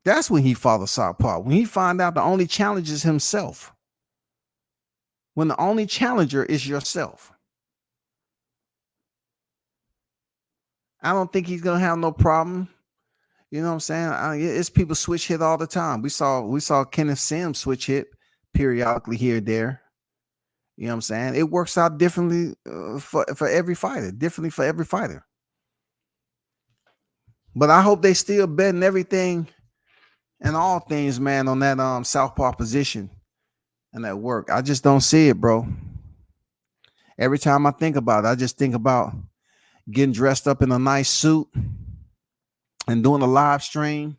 That's when he fought a Southpaw. When he find out the only challenge is himself. When the only challenger is yourself. I don't think he's gonna have no problem. You know what I'm saying? It's people switch hit all the time. We saw Kenneth Sims switch hit periodically here and there. You know what I'm saying? It works out differently for every fighter, differently for every fighter. But I hope they still betting everything and all things, man, on that Southpaw position and that work. I just don't see it, bro. Every time I think about it, I just think about getting dressed up in a nice suit and doing a live stream.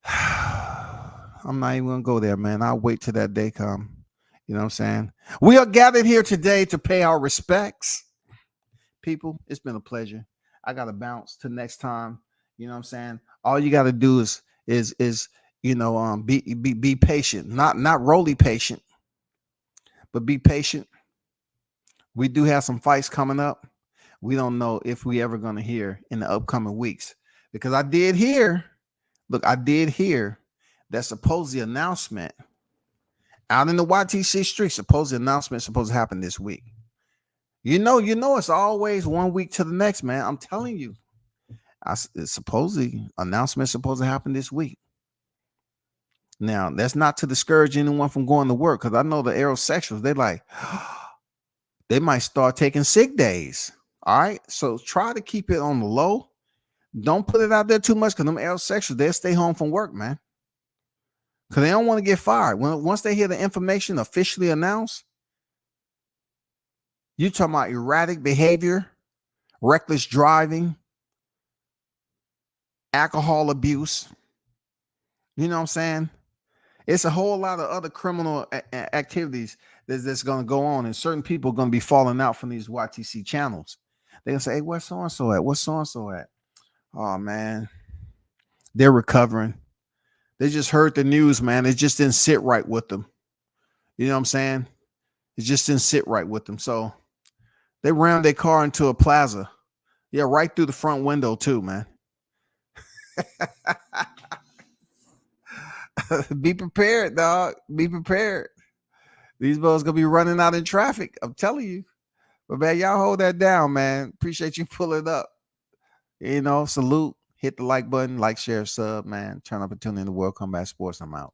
I'm not even gonna go there, man. I'll wait till that day come. You know what I'm saying? We are gathered here today to pay our respects. People, it's been a pleasure. I gotta bounce to next time. You know what I'm saying? All you gotta do is you know be patient, not roly patient, but be patient. We do have some fights coming up. We don't know if we ever gonna hear in the upcoming weeks, because I did hear that supposed the announcement out in the YTC street, supposed the announcement supposed to happen this week. You know, it's always 1 week to the next, man. I'm telling you, it's supposedly announcement supposed to happen this week. Now, that's not to discourage anyone from going to work, because I know the aerosexuals, they might start taking sick days. All right, so try to keep it on the low. Don't put it out there too much, because them aerosexuals, they'll stay home from work, man, because they don't want to get fired. Once they hear the information officially announced, you talking about erratic behavior, reckless driving, alcohol abuse. You know what I'm saying? It's a whole lot of other criminal activities that's going to go on, and certain people are going to be falling out from these YTC channels. They're going to say, hey, where's so-and-so at? What's so-and-so at? Oh, man. They're recovering. They just heard the news, man. It just didn't sit right with them. You know what I'm saying? It just didn't sit right with them. So they rammed their car into a plaza. Yeah, right through the front window too, man. Be prepared, dog. Be prepared. These boys gonna be running out in traffic. I'm telling you. But man, y'all hold that down, man. Appreciate you pulling up. You know, salute. Hit the like button, like, share, sub, man. Turn up and tune in to World Combat Sports. I'm out.